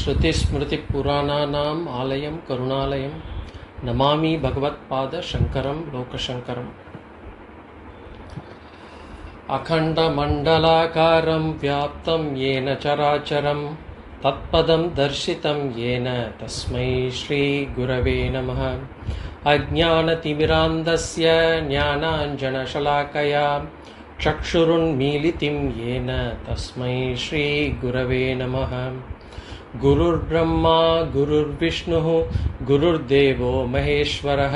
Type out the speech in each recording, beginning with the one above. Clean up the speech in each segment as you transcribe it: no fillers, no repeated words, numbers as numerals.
श्रुतिस्मृतिपुराणानाम् आलयं करुणालयं नमामि भगवत्पाद शंकरं लोकशंकरम्। अखंडमंडलाकारं व्याप्तं येन चराचरं तत्पदं दर्शितं येन तस्मै श्री गुरवे नमः। अज्ञानतिमिरान्धस्य ज्ञानाञ्जनशलाकया चक्षुरुन्मीलितं येन तस्मै श्री गुरवे नमः। गुरुर्ब्रह्मा गुरुर्विष्णुः गुरुर्देवो महेश्वरः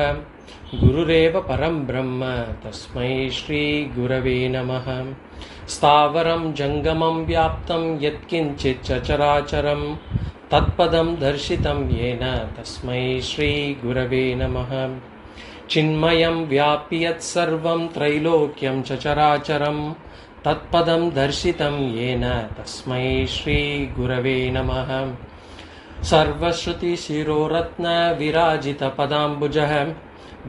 गुरुरेव परं ब्रह्म तस्मै श्री गुरवे नमः। स्थावरं जंगमं व्याप्तं यत्किंचित् चराचरं तत्पदं दर्शितं येन तस्मै श्री गुरवे नमः। चिन्मयं व्याप्य यत्सर्वं त्रैलोक्यं चराचरं तत्पदं दर्शितं येन तस्मै श्री गुरवे नमः। सर्वश्रुतिशिरोरत्न विराजितपदाम्बुजः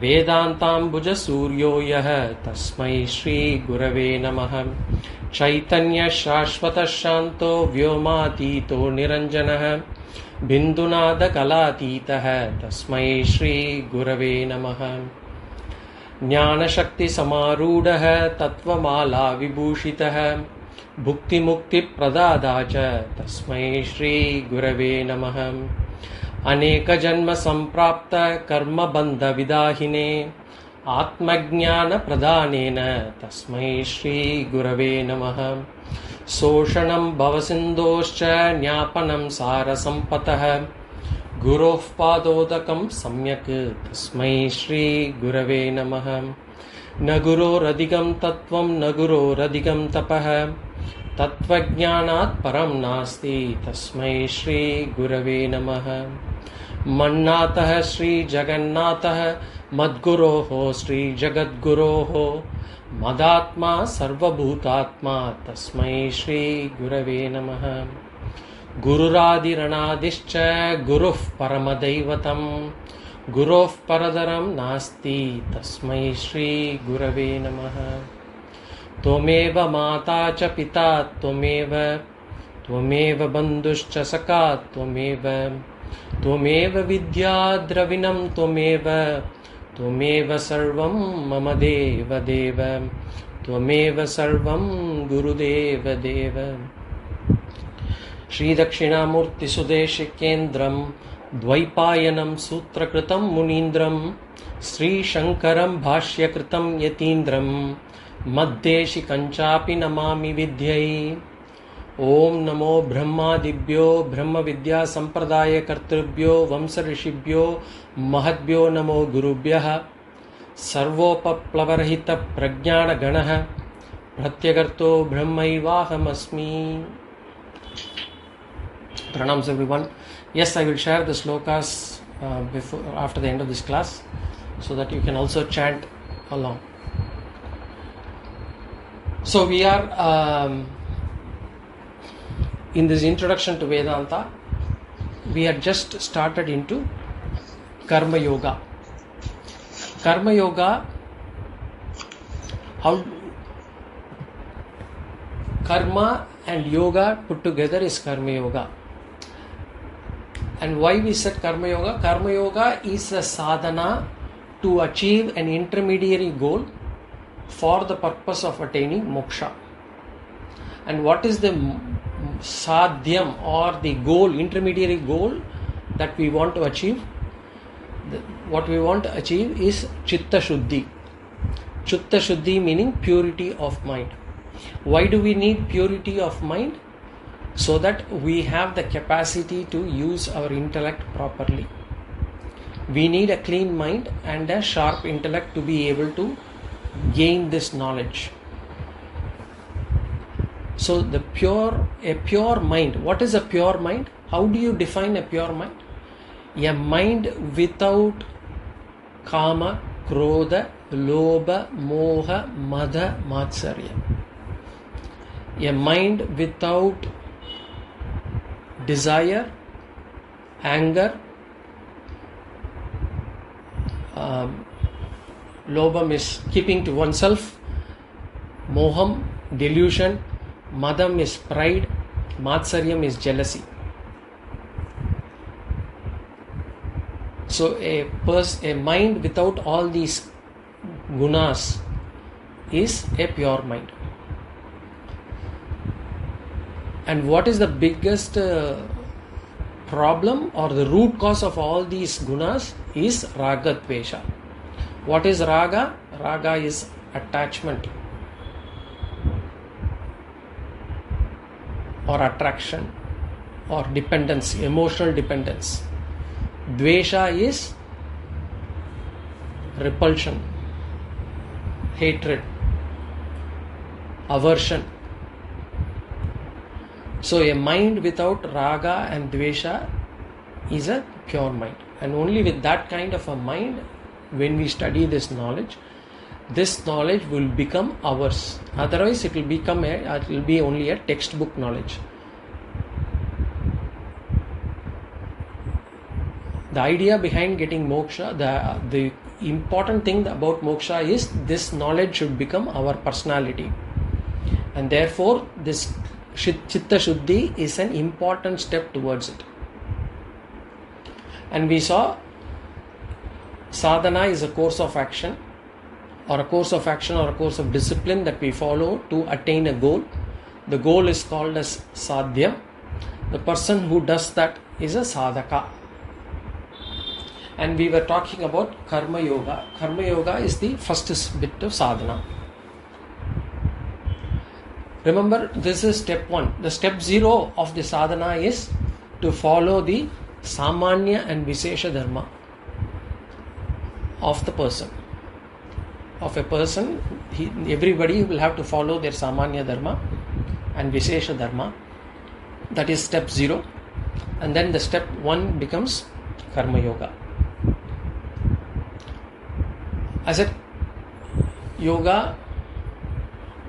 वेदान्ताम्बुजसूर्यो यः तस्मै श्री गुरवे नमः। चैतन्य शाश्वत शान्तो व्योमातीतो निरञ्जनः बिन्दुनादकलातीतः तस्मै श्री गुरवे नमः। ज्ञानशक्तिसमारूढः तत्त्वमाला विभूषितः भुक्तिमुक्तिप्रदाता च तस्मै श्री गुरवे नमः। अनेकजन्मसम्प्राप्त कर्मबन्धविदाहिने आत्मज्ञानप्रदानेन तस्मै श्री गुरवे नमः। शोषणं भवसिन्धोश्च ज्ञापनं सारसम्पतः गुरोः पादोदकं सम्यक् तस्मै श्री गुरवे नमः। न गुरोरधिकं तत्त्वं न गुरोरधिकं तपः तत्त्वज्ञानात् परं नास्ति तस्मै श्री गुरवे नमः। मन्नाथः श्री जगन्नाथः मद्गुरोः श्री जगद्गुरोः मदात्मा सर्वभूतात्मा तस्मै श्री गुरवे नमः। गुरुरादिरणादिश्च गुरुः परमदैवतं गुरोः परतरं नास्ति तस्मै श्री गुरवे नमः। त्वमेव माता च पिता त्वमेव बन्धुश्च सखा त्वमेव विद्या द्रविणं त्वमेव सर्वं मम देवदेव त्वमेव सर्वं गुरुदेव देव। श्रीदक्षिणामूर्तिसुदेशिकेन्द्रं द्वैपायनं सूत्रकृतं मुनीन्द्रं श्रीशङ्करं भाष्यकृतं यतीन्द्रं मद्देशिकञ्चापि नमामि विद्यै। ओम नमो ब्रह्मादिभ्यो ब्रह्मविद्यासम्प्रदायकर्तृभ्यो वंशऋषिभ्यो महद्भ्यो नमो गुरुभ्यः। सर्वोपप्लवरहितप्रज्ञानगणः प्रत्यगर्तो ब्रह्मैवाहमस्मि। Pranams everyone. Yes, I will share the slokas after the end of this class so that you can also chant along. So we are in this introduction to Vedanta. We had just started into Karma Yoga. Karma Yoga, how Karma and Yoga put together is Karma Yoga. And why we said Karma Yoga? Karma Yoga is a sadhana to achieve an intermediary goal for the purpose of attaining moksha. And what is the sadhyam or the goal, intermediary goal that we want to achieve? What we want to achieve is Chitta Shuddhi. Chitta Shuddhi meaning purity of mind. Why do we need purity of mind? So that we have the capacity to use our intellect properly. We need a clean mind and a sharp intellect to be able to gain this knowledge. So a pure mind. What is a pure mind? How do you define a pure mind? A mind without kama, krodha, lobha, moha, mada, matsarya. A mind without desire, anger, lobham is keeping to oneself, moham, delusion, madam is pride, matsaryam is jealousy. So a mind without all these gunas is a pure mind. And what is the biggest problem or the root cause of all these gunas is raga dvesha. What is raga? Raga is attachment or attraction or dependence, emotional dependence. Dvesha is repulsion, hatred, aversion. So a mind without raga and dvesha is a pure mind. And only with that kind of a mind, when we study this knowledge will become ours. Otherwise it will be only a textbook knowledge. The idea behind getting moksha, the important thing about moksha is this knowledge should become our personality. And therefore this Chitta Shuddhi is an important step towards it. And we saw sadhana is a course of action or a course of discipline that we follow to attain a goal. The goal is called as sadhya. The person who does that is a sadhaka. And we were talking about karma yoga. Karma yoga is the first bit of sadhana. Remember, this is step 1. The step 0 of the sadhana is to follow the samanya and visesha dharma of the person. Of a person, everybody will have to follow their samanya dharma and visesha dharma. That is step 0. And then the step 1 becomes karma yoga. I said yoga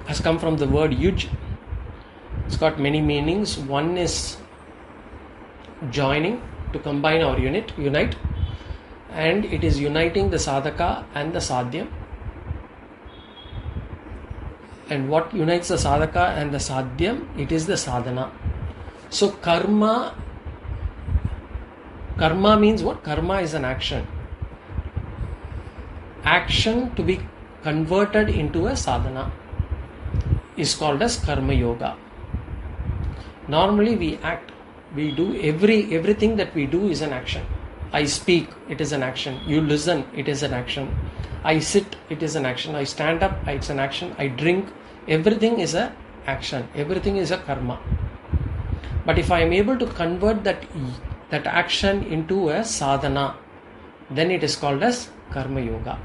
has come from the word yuj. It's got many meanings. One is joining, to combine or unite, and it is uniting the sadhaka and the sadhya. And what unites the sadhaka and the sadhyam? It is the sadhana. So karma means what? Karma is an action. Action to be converted into a sadhana is called as karma yoga. Normally we act, we do everything that we do is an action. I speak, it is an action. You listen, it is an action. I sit, it is an action. I stand up, it's an action. I drink, everything is a action. Everything is a karma. But if I am able to convert that action into a sadhana, then it is called as karma yoga.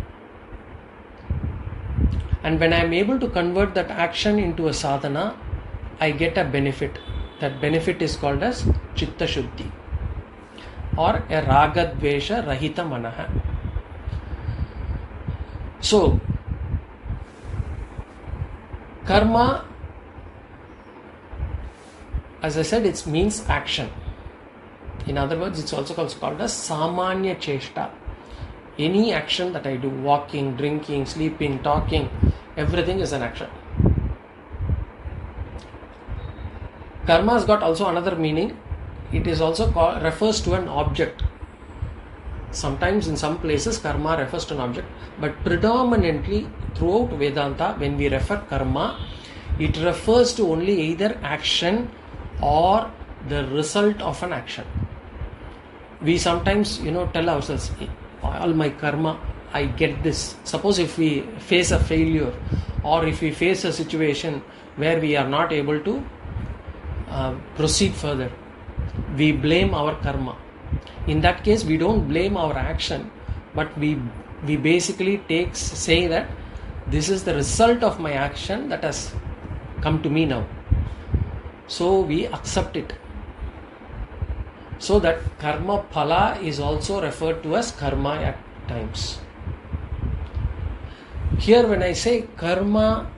And when I am able to convert that action into a sadhana, I get a benefit. That benefit is called as Chitta Shuddhi or a Raga Dvesha Rahita Manaha. So, karma, as I said, it means action. In other words, it's also called as Samanya Cheshta. Any action that I do, walking, drinking, sleeping, talking, everything is an action. Karma has got also another meaning. It is also refers to an object. Sometimes in some places karma refers to an object, but predominantly throughout Vedanta, when we refer karma, it refers to only either action or the result of an action. We sometimes tell ourselves, all my karma, I get this. Suppose if we face a failure or if we face a situation where we are not able to proceed further, we blame our karma. In that case, we don't blame our action, but we basically say that this is the result of my action that has come to me now. So we accept it. So that karma phala is also referred to as karma at times. Here when I say karma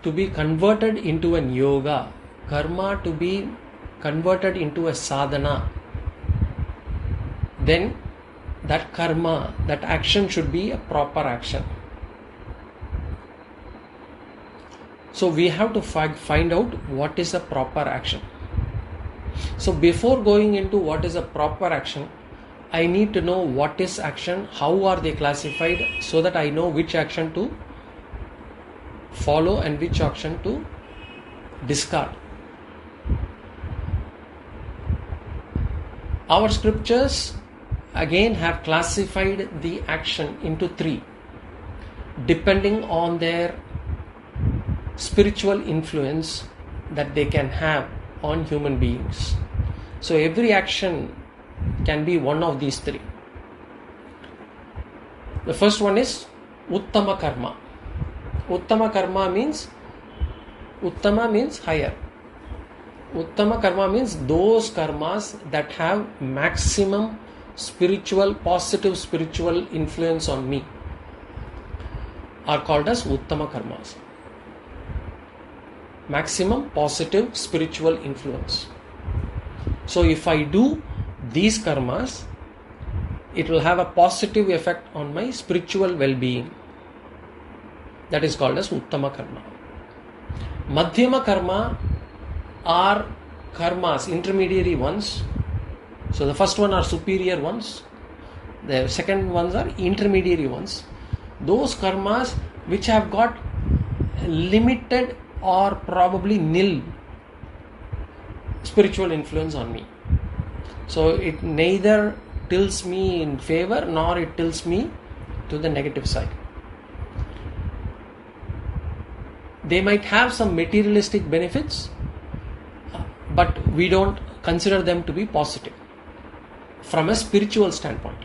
to be converted into an yoga, karma to be converted into a sadhana, then that karma, that action should be a proper action. So we have to find out what is a proper action. So before going into what is a proper action, I need to know what is action, how are they classified, so that I know which action to follow and which action to discard. Our scriptures again have classified the action into three, depending on their spiritual influence that they can have on human beings. So every action can be one of these three. The first one is Uttama Karma. Uttama Karma means, Uttama means higher. Uttama Karma means those karmas that have maximum spiritual, positive spiritual influence on me are called as Uttama Karmas. Maximum positive spiritual influence. So if I do these karmas, it will have a positive effect on my spiritual well-being. That is called as Uttama Karma. Madhyama Karma are karmas, intermediary ones. So the first one are superior ones. The second ones are intermediary ones. Those karmas which have got limited or probably nil spiritual influence on me. So it neither tilts me in favor nor it tilts me to the negative side. They might have some materialistic benefits, but we don't consider them to be positive from a spiritual standpoint.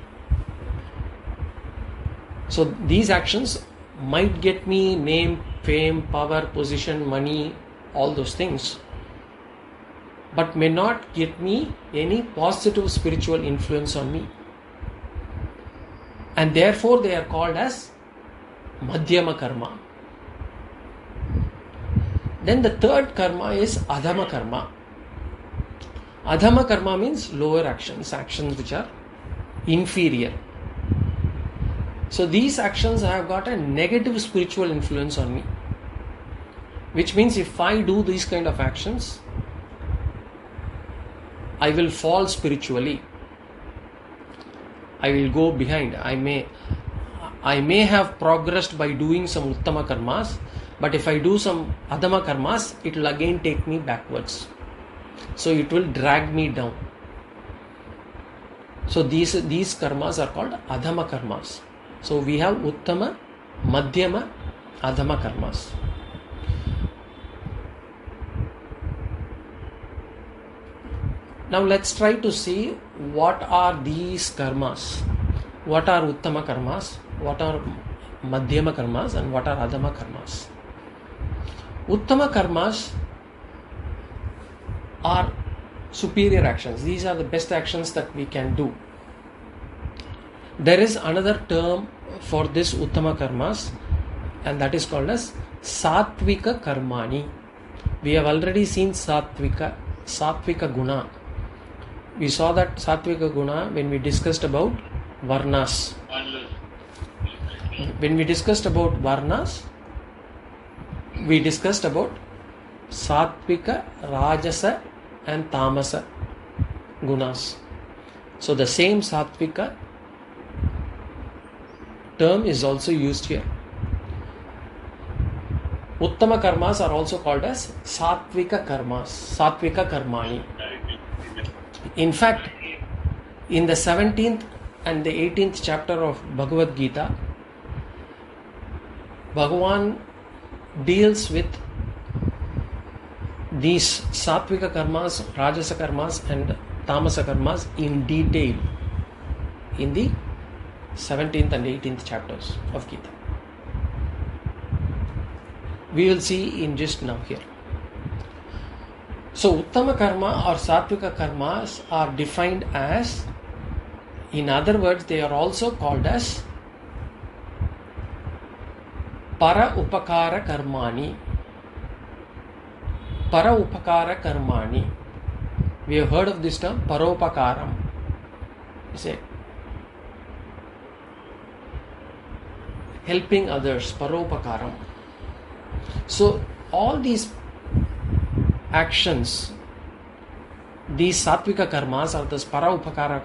So these actions might get me name, fame, power, position, money, all those things, but may not get me any positive spiritual influence on me. And therefore they are called as Madhyama Karma. Then the third karma is Adhama Karma. Adhama Karma means lower actions, actions which are inferior. So these actions have got a negative spiritual influence on me, which means if I do these kind of actions, I will fall spiritually. I will go behind. I may have progressed by doing some Uttama Karmas, but if I do some Adhama Karmas, it will again take me backwards. So it will drag me down. So these karmas are called Adhama Karmas. So we have Uttama, Madhyama, Adhama Karmas. Now let's try to see what are these karmas. What are Uttama Karmas, what are Madhyama Karmas, and what are Adhama Karmas. Uttama Karmas are superior actions. These are the best actions that we can do. There is another term for this Uttama Karmas, and that is called as Sattvika Karmani. We have already seen Sattvika Guna. We saw that Sattvika Guna when we discussed about Varnas. When we discussed about Varnas, we discussed about Sattvika, Rajasa and Tamasa Gunas. So the same Sattvika term is also used here. Uttama Karmas are also called as Sattvika Karmas, Sattvika Karmani. In fact, in the 17th and the 18th chapter of Bhagavad Gita, Bhagavan deals with these Sattvika Karmas, Rajasa Karmas and Tamasa Karmas in detail in the 17th and 18th chapters of Gita. We will see in just now here. So Uttama Karma or Sattvika Karmas are defined as, in other words, they are also called as Para Upakara Karmani. Para Upakara Karmani. We have heard of this term, Paropakaram. You say, helping others, Paropakaram. So all these actions these sattvika karmas or this para upakara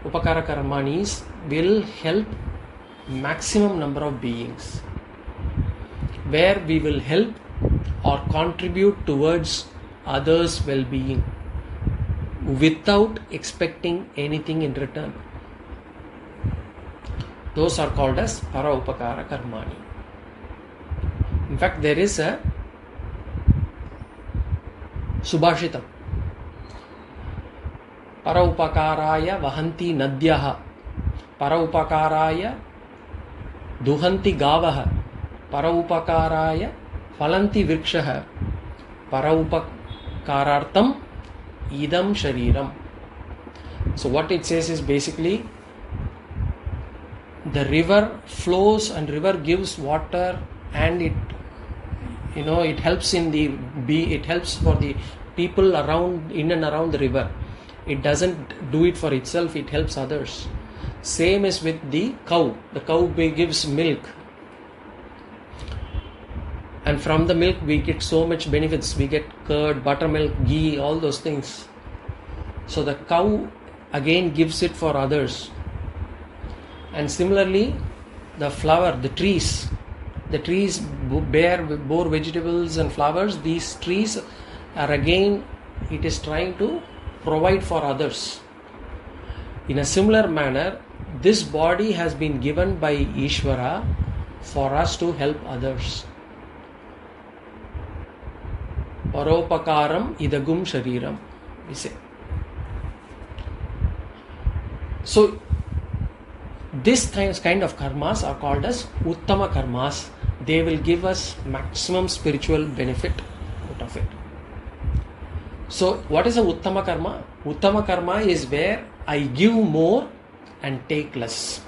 karmanis will help maximum number of beings, where we will help or contribute towards others' well-being without expecting anything in return. Those are called as para upakara karmani. In fact, there is a subhashitam. Para upakaraya vahanti nadyaha, para upakaraya duhanti gavaha, para upakaraya phalanti vrikshaha, para upakarartam idam shariram. So what it says is basically the river flows and river gives water, and it helps it helps for the people around, in and around the river. It doesn't do it for itself, it helps others. Same is with the cow. The cow gives milk, and from the milk we get so much benefits. We get curd, buttermilk, ghee, all those things. So the cow again gives it for others. And similarly, the flower, the trees bore vegetables and flowers. These trees are again, it is trying to provide for others. In a similar manner, this body has been given by Ishvara for us to help others. Paropakaram idagum shariram, we say. So this kind of karmas are called as uttama karmas. They will give us maximum spiritual benefit out of it. So what is a uttama karma? Uttama karma is where I give more and take less.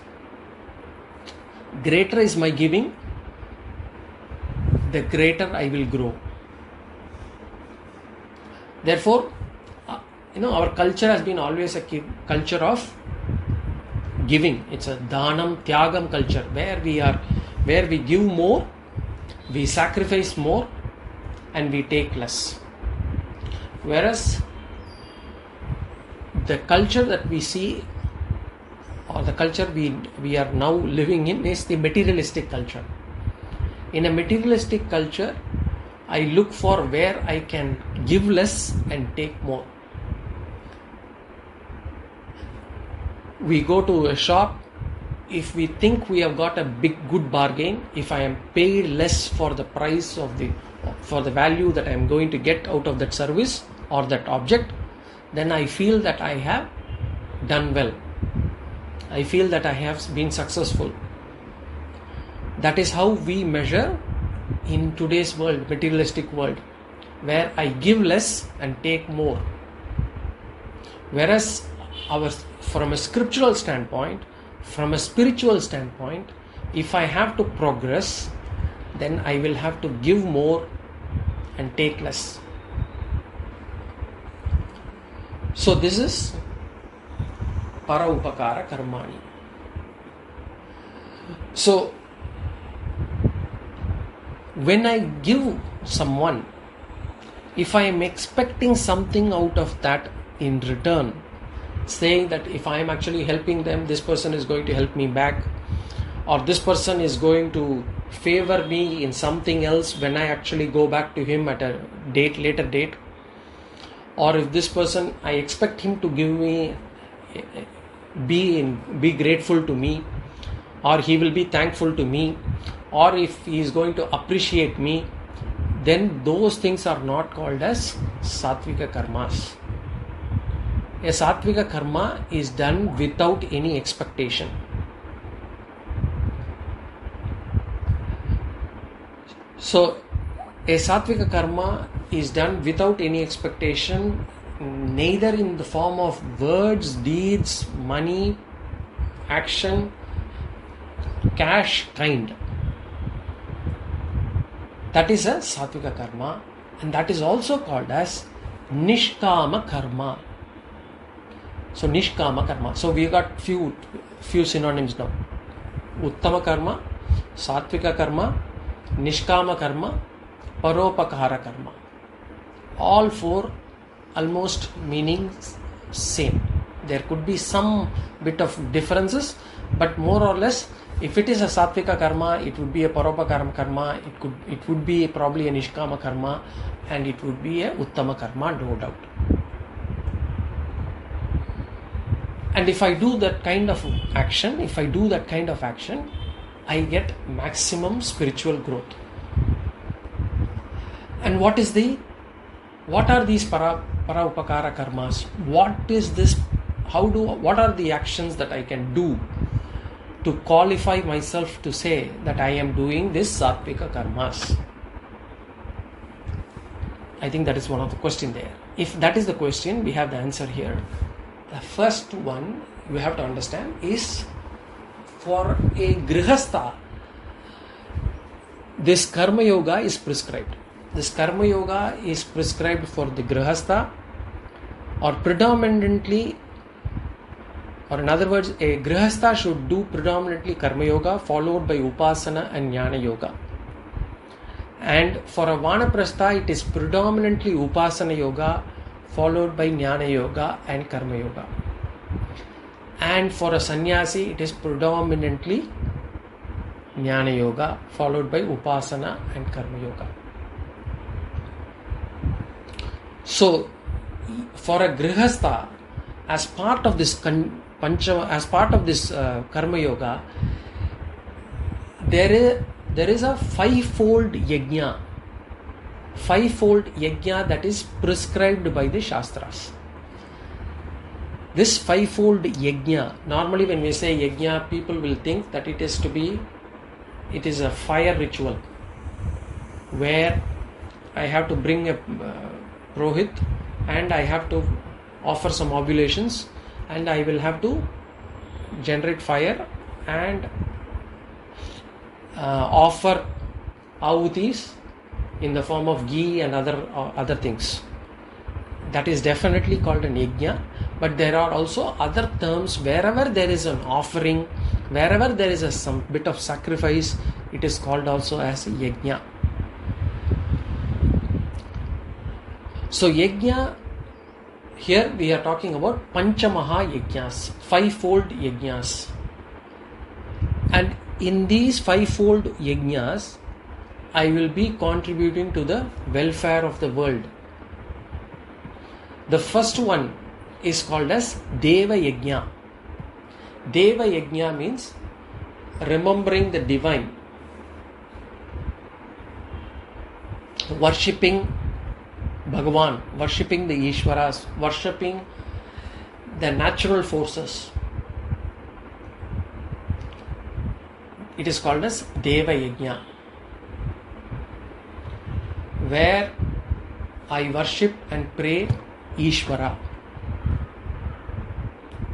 Greater is my giving, the greater I will grow. Therefore, our culture has been always a culture of giving. It's a dhanam, tyagam culture, where we give more, we sacrifice more, and we take less. Whereas the culture that we see, or the culture we are now living in, is the materialistic culture. In a materialistic culture, I look for where I can give less and take more. We go to a shop, if we think we have got a good bargain, if I am paid less for the price for the value that I am going to get out of that service or that object, then I feel that I have done well. I feel that I have been successful. That is how we measure in today's world, materialistic world, where I give less and take more. Whereas from a scriptural standpoint, from a spiritual standpoint, if I have to progress, then I will have to give more and take less. So this is para upakara karmani. So when I give someone, if I am expecting something out of that in return, saying that if I am actually helping them, this person is going to help me back, or this person is going to favor me in something else when I actually go back to him at a later date, or if this person, I expect him to give me, be grateful to me, or he will be thankful to me, or if he is going to appreciate me, then those things are not called as sattvika karmas. A sattvika karma is done without any expectation. So a sattvika karma is done without any expectation, neither in the form of words, deeds, money, action, cash, kind. That is a sattvika karma, and that is also called as nishkama karma. So nishkama karma. So we got few synonyms now. Uttama karma, sattvika karma, nishkama karma, paropakara karma. All four almost meaning same. There could be some bit of differences, but more or less, if it is a sattvika karma, it would be a paropakarma karma, it would be probably a nishkama karma, and it would be a uttama karma, no doubt. And if I do that kind of action, I get maximum spiritual growth. And what are these para upakara karmas? What is this? What are the actions that I can do to qualify myself to say that I am doing this sattvika karmas? I think that is one of the question there. If that is the question, we have the answer here. The first one you have to understand is, for a grihastha, this karma yoga is prescribed. This karma yoga is prescribed for the grihastha, or predominantly, or in other words, a grihastha should do predominantly karma yoga followed by upasana and jnana yoga. And for a vanaprastha, it is predominantly upasana yoga followed by jnana yoga and karma yoga. And for a sannyasi, it is predominantly jnana yoga followed by upasana and karma yoga. So, for a grihastha, as part of this karma yoga, there is a fivefold yajna that is prescribed by the Shastras. This fivefold yajna, normally when we say yajna, people will think that it is a fire ritual where I have to bring a Purohit and I have to offer some oblations and I will have to generate fire and offer ahutis in the form of ghee and other things. That is definitely called an yajna, but there are also other terms. Wherever there is an offering, wherever there is some bit of sacrifice, it is called also as a yajna. So yajna, here we are talking about Panchamaha yajnas, fivefold yajnas. And in these fivefold yajnas, I will be contributing to the welfare of the world. The first one is called as Deva Yajna. Deva Yajna means remembering the divine, worshipping Bhagavan, worshipping the Ishwaras, worshipping the natural forces. It is called as Deva Yajna, where I worship and pray Ishvara.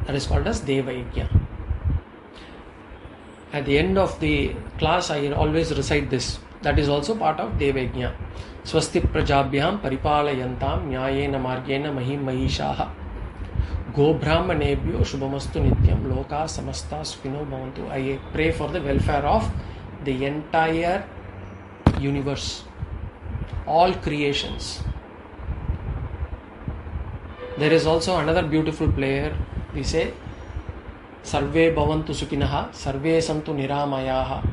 That is called as Deva Yajna. At the end of the class, I always recite this. That is also part of Deva Yajna. Swasti prajabhyam paripalayantam nyayena margena mahim mahishaha go brahmanebhyo shubhamastu nityam loka samasta sukhino bhavantu. I pray for the welfare of the entire universe, all creations. There is also another beautiful prayer. We say Sarve bhavantu sukhinaha, sarve santu niramayaha,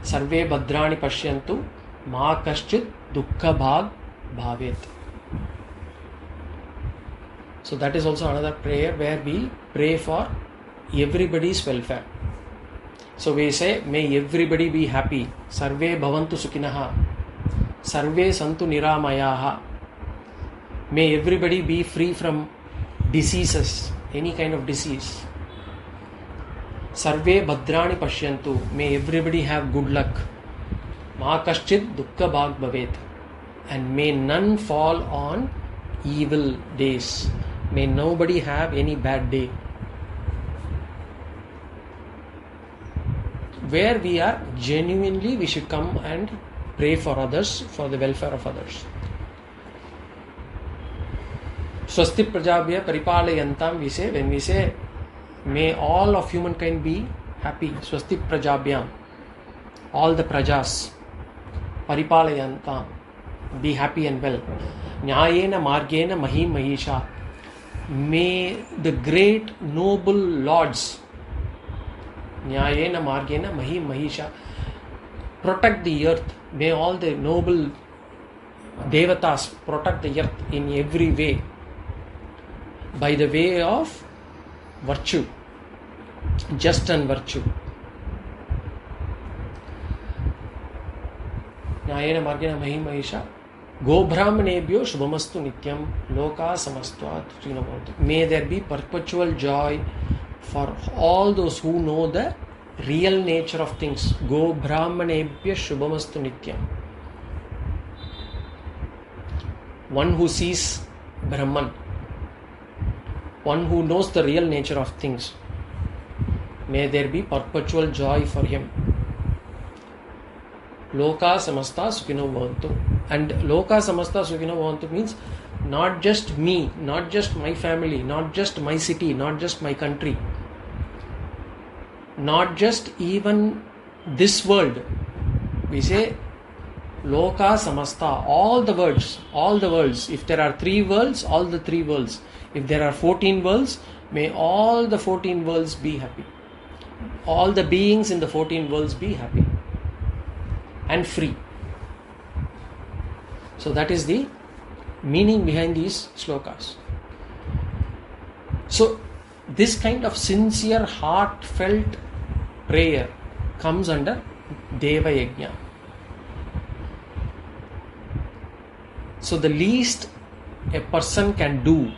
sarve bhadrani pashyantu, ma kaschit dukkha bhag bhavet. So that is also another prayer where we pray for everybody's welfare. So we say, may everybody be happy. Sarve bhavantu sukhinaha, sarve santu niramayaha. May everybody be free from diseases, any kind of disease. Sarve bhadrani pashyantu. May everybody have good luck. Ma kaschit dukkha bhag bhavet. And may none fall on evil days. May nobody have any bad day. Where we are genuinely, we should come and pray for others, for the welfare of others. Swasti prajabhya paripalayantam, we say, when we say, may all of humankind be happy. Swasti prajabhyam, all the prajas, paripalayantam, be happy and well. Nyayena Margena Mahi Mahisha. May the great noble lords, Nyayena Margena Mahi Mahisha, protect the earth. May all the noble Devatas protect the earth in every way, by the way of virtue, just and virtue. Nyayena Margena Mahi Mahisha. Go Brahmanebhyo Shubhamastu Nityam Loka Samastvat. May there be perpetual joy for all those who know the real nature of things. Go Brahmanebhyo Shubhamastu Nityam. One who sees Brahman, one who knows the real nature of things. May there be perpetual joy for him. Loka Samasta Sukhino Bhavantu. And Loka Samasta Sukhino Bhavantu means not just me, not just my family, not just my city, not just my country, not just even this world. We say Loka Samasta, all the worlds. If there are 3 worlds, all the 3 worlds. If there are 14 worlds, may all the 14 worlds be happy. All the beings in the 14 worlds be happy and free. So that is the meaning behind these slokas. So this kind of sincere, heartfelt prayer comes under Deva Yajna. So the least a person can do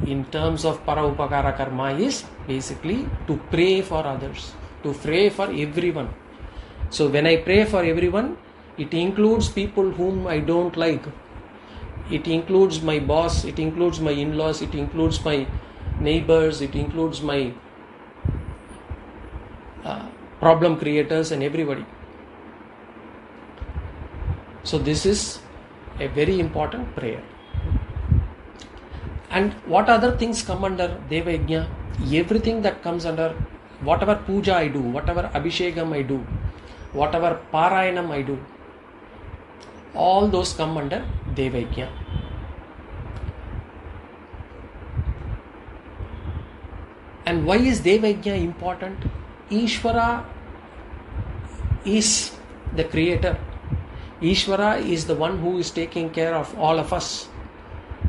in terms of para upakara karma is basically to pray for others, to pray for everyone. So when I pray for everyone, it includes people whom I don't like. It includes my boss, it includes my in-laws, it includes my neighbors, it includes my problem creators and everybody. So this is a very important prayer. And what other things come under Deva Yajna? Everything that comes under, whatever puja I do, whatever abhishekam I do, whatever parayanam I do, all those come under Deva Yajna. And why is Deva Yajna important? Ishvara is the creator. Ishvara is the one who is taking care of all of us.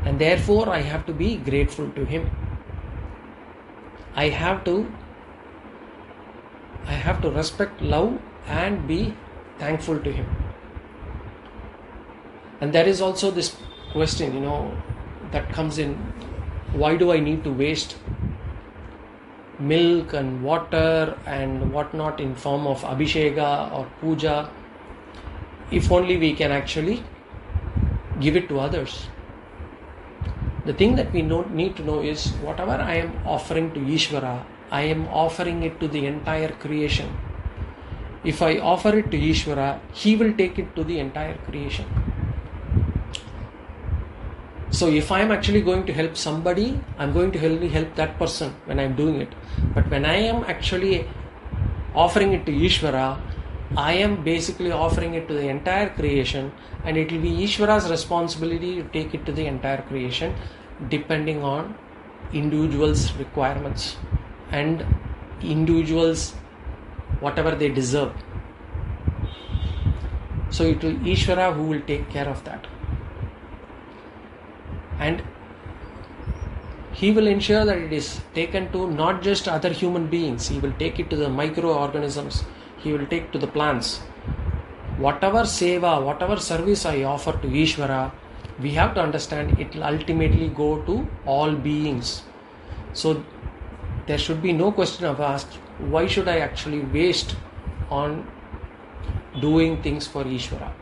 And therefore I have to be grateful to him. I have to respect, love and be thankful to him. And there is also this question, that comes in, why do I need to waste milk and water and whatnot in form of abhisheka or puja, if only we can actually give it to others? The thing that we need to know is, whatever I am offering to Ishvara, I am offering it to the entire creation. If I offer it to Ishvara, he will take it to the entire creation. So if I am actually going to help somebody, I am going to help that person when I am doing it. But when I am actually offering it to Ishvara, I am basically offering it to the entire creation, and it will be Ishvara's responsibility to take it to the entire creation depending on individuals' requirements and individuals whatever they deserve. So it will Ishvara who will take care of that. And he will ensure that it is taken to not just other human beings, he will take it to the microorganisms, he will take to the plants. Whatever seva, whatever service I offer to Ishvara, we have to understand it will ultimately go to all beings. So there should be no question of asked, why should I actually waste on doing things for Ishvara?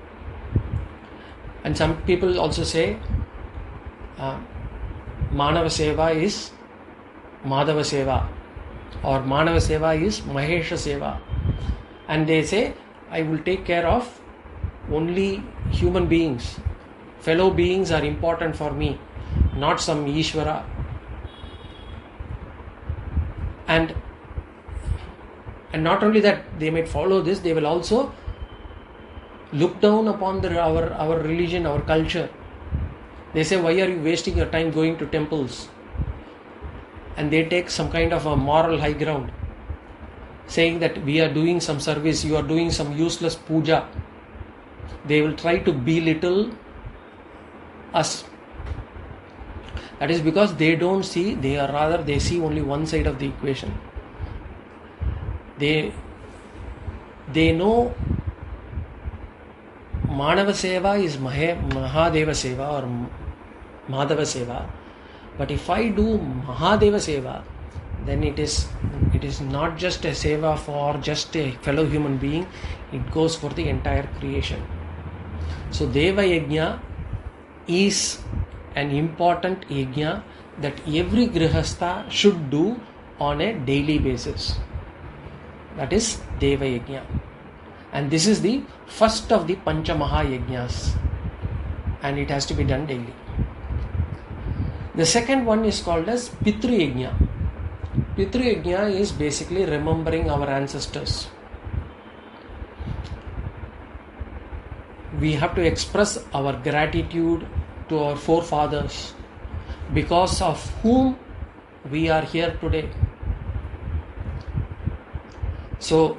And some people also say, Manava Seva is Madhava Seva, or Manava Seva is Mahesha Seva. And they say, I will take care of only human beings. Fellow beings are important for me, not some Ishvara. And not only that, they might follow this, they will also look down upon our religion, our culture. They say, why are you wasting your time going to temples? And they take some kind of a moral high ground, saying that we are doing some service, you are doing some useless puja. They will try to belittle us. That is because they don't see, they see only one side of the equation. They know Manava Seva is Mahadeva Seva or Madhava Seva. But if I do Mahadeva Seva, then it is not just a Seva for just a fellow human being, it goes for the entire creation. So Deva Yajna is an important yajna that every Grihastha should do on a daily basis. That is Deva Yajna. And this is the first of the Pancha Maha Yajnas, and it has to be done daily. The second one is called as Pitru Yajna. Pitru Yajna is basically remembering our ancestors. We have to express our gratitude to our forefathers, because of whom we are here today. So,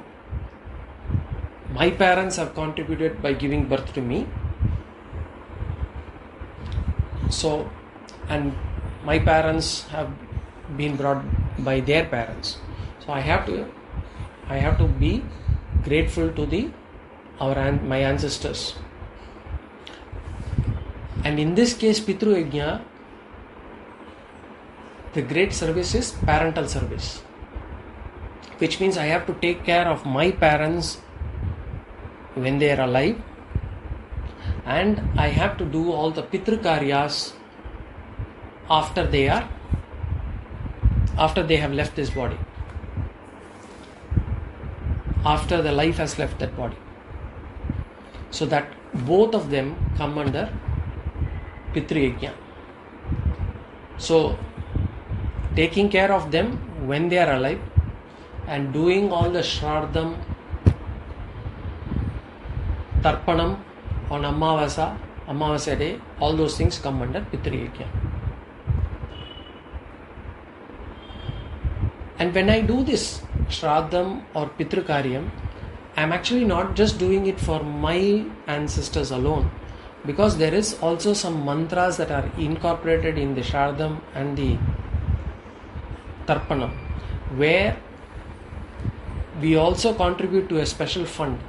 my parents have contributed by giving birth to me. So, and my parents have been brought by their parents. So I have to be grateful to my ancestors. And in this case, Pitru Yajna, the great service is parental service, which means I have to take care of my parents when they are alive, and I have to do all the Pitru Karyas after they have left this body, after the life has left that body, so that both of them come under Pitru Yajna. So taking care of them when they are alive and doing all the Shraddham, Tarpanam on Amavasya day, all those things come under Pitru Yajna. And when I do this Shraddham or Pitru Karyam, I am actually not just doing it for my ancestors alone, because there is also some mantras that are incorporated in the Shraddham and the Tarpanam, where we also contribute to a special fund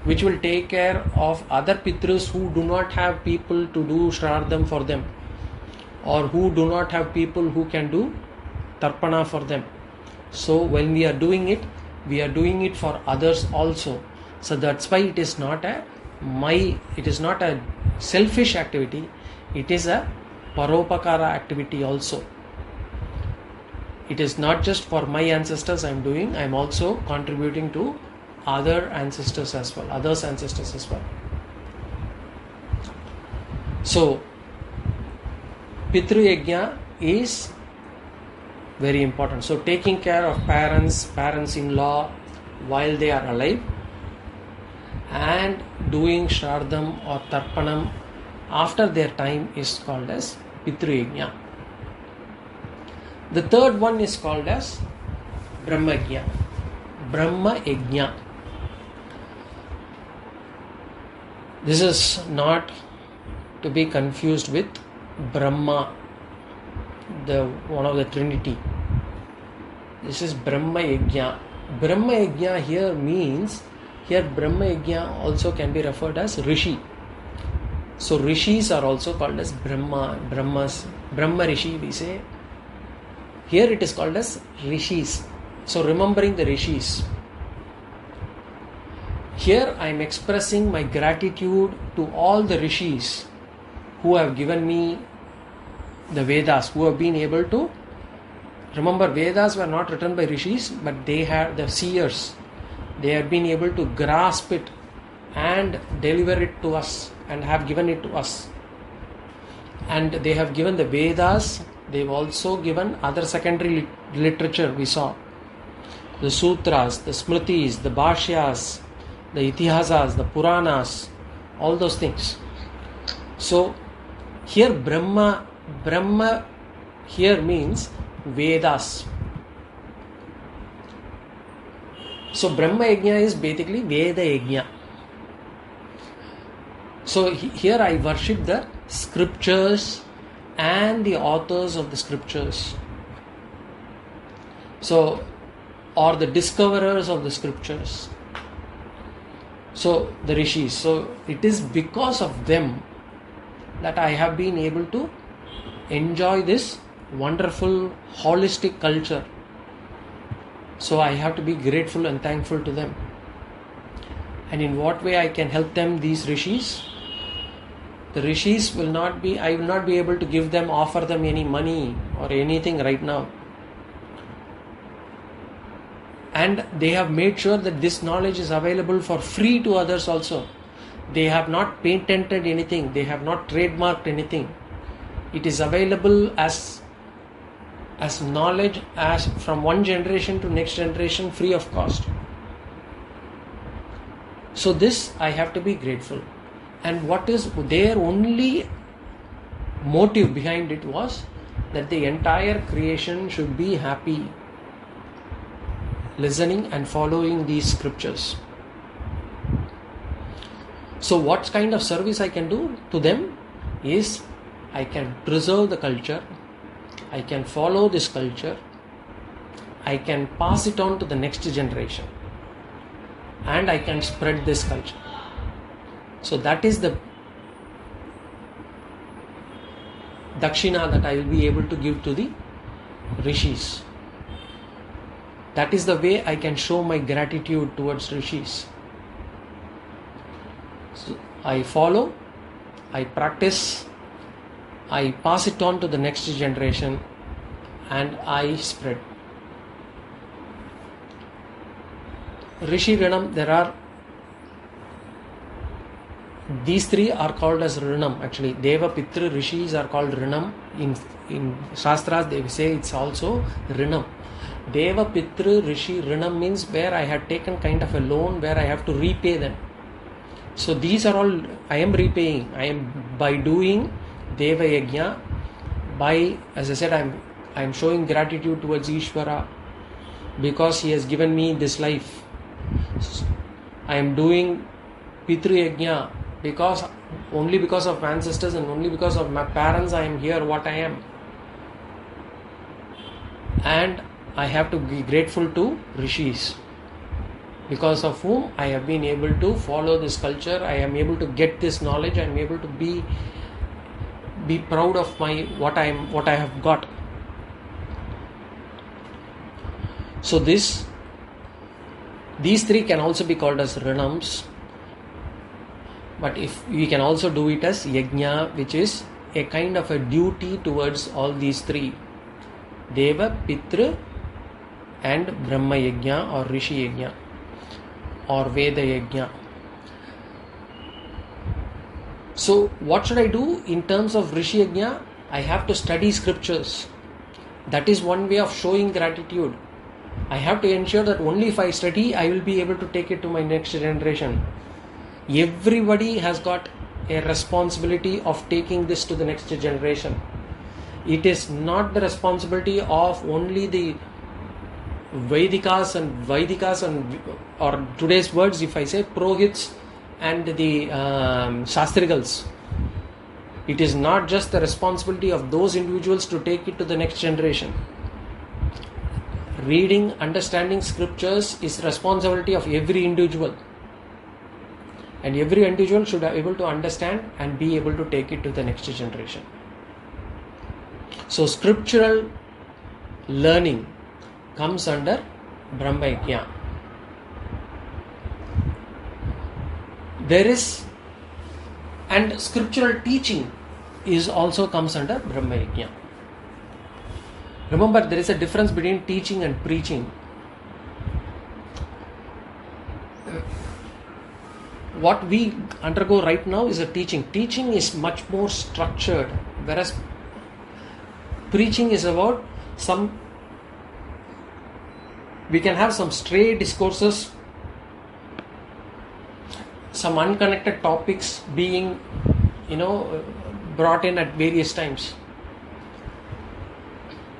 which will take care of other Pitrus who do not have people to do Shraddham for them, or who do not have people who can do Tarpana for them. So when we are doing it for others also. So that's why it is not a selfish activity, it is a paropakara activity also. It is not just for my ancestors I am also contributing to others ancestors as well. So Pitru Yajna is very important. So taking care of parents-in-law while they are alive, and doing Shraddham or Tarpanam after their time is called as Pitru Yajna. The third one is called as Brahma Yajna. This is not to be confused with Brahma, the one of the Trinity. This is Brahma Yajna. Brahma Yajna here means, Brahma Yajna also can be referred as Rishi. So Rishis are also called as Brahma Rishi we say. Here it is called as Rishis. So remembering the Rishis. Here I am expressing my gratitude to all the Rishis who have given me the Vedas, who have been able to remember. Vedas were not written by Rishis, but they had the seers. They have been able to grasp it and deliver it to us and have given it to us. And they have given the Vedas, they have also given other secondary literature we saw. The Sutras, the Smritis, the Bhashyas, the Itihasas, the Puranas, all those things. So Here Brahma here means Vedas. So Brahma Yajna is basically Veda Yajna. So here I worship the scriptures and the authors of the scriptures. So, or the discoverers of the scriptures. So the rishis. So it is because of them that I have been able to enjoy this wonderful holistic culture. So I have to be grateful and thankful to them. And in what way I can help them, these rishis? The rishis will not be, I will not be able to give them, offer them any money or anything right now. And they have made sure that this knowledge is available for free to others also. They have not patented anything, they have not trademarked anything. It is available as knowledge, as from one generation to next generation, free of cost. So this I have to be grateful. And what is their only motive behind it was that the entire creation should be happy, listening and following these scriptures. So what kind of service I can do to them is I can preserve the culture, I can follow this culture, I can pass it on to the next generation, and I can spread this culture. So that is the dakshina that I will be able to give to the rishis. That is the way I can show my gratitude towards rishis. So I follow, I practice, I pass it on to the next generation, and I spread. Rishi Rinam, there are these three are called as Rinam. Actually, Deva, Pitra, Rishis are called Rinam. In Shastras, they say it's also Rinam. Deva, Pitra, Rishi, Rinam means where I had taken kind of a loan where I have to repay them. So these are all I am repaying. I am by doing Deva Yajna. By, as I said, I am showing gratitude towards Ishvara because he has given me this life. I am doing Pitru Yajna because only because of ancestors and only because of my parents I am here what I am. And I have to be grateful to rishis, because of whom I have been able to follow this culture. I am able to get this knowledge. I am able to be proud of my what I have got. So these three can also be called as Rinams. But if we can also do it as Yajna, which is a kind of a duty towards all these three: Deva, Pitra and Brahma Yajna or Rishi Yajna or Veda Yajna. So what should I do in terms of Rishi Yajna? I have to study scriptures. That is one way of showing gratitude. I have to ensure that only if I study, I will be able to take it to my next generation. Everybody has got a responsibility of taking this to the next generation. It is not the responsibility of only the Vedikas and or today's words, if I say Purohits and the Shastrigals. It is not just the responsibility of those individuals to take it to the next generation. Reading, understanding scriptures is responsibility of every individual. And every individual should be able to understand and be able to take it to the next generation. So scriptural learning comes under Brahma Yajna. There is, and scriptural teaching is also comes under Brahma Yajna. Remember, there is a difference between teaching and preaching. What we undergo right now is a teaching. Teaching is much more structured, whereas preaching is about we can have some stray discourses, some unconnected topics being brought in at various times.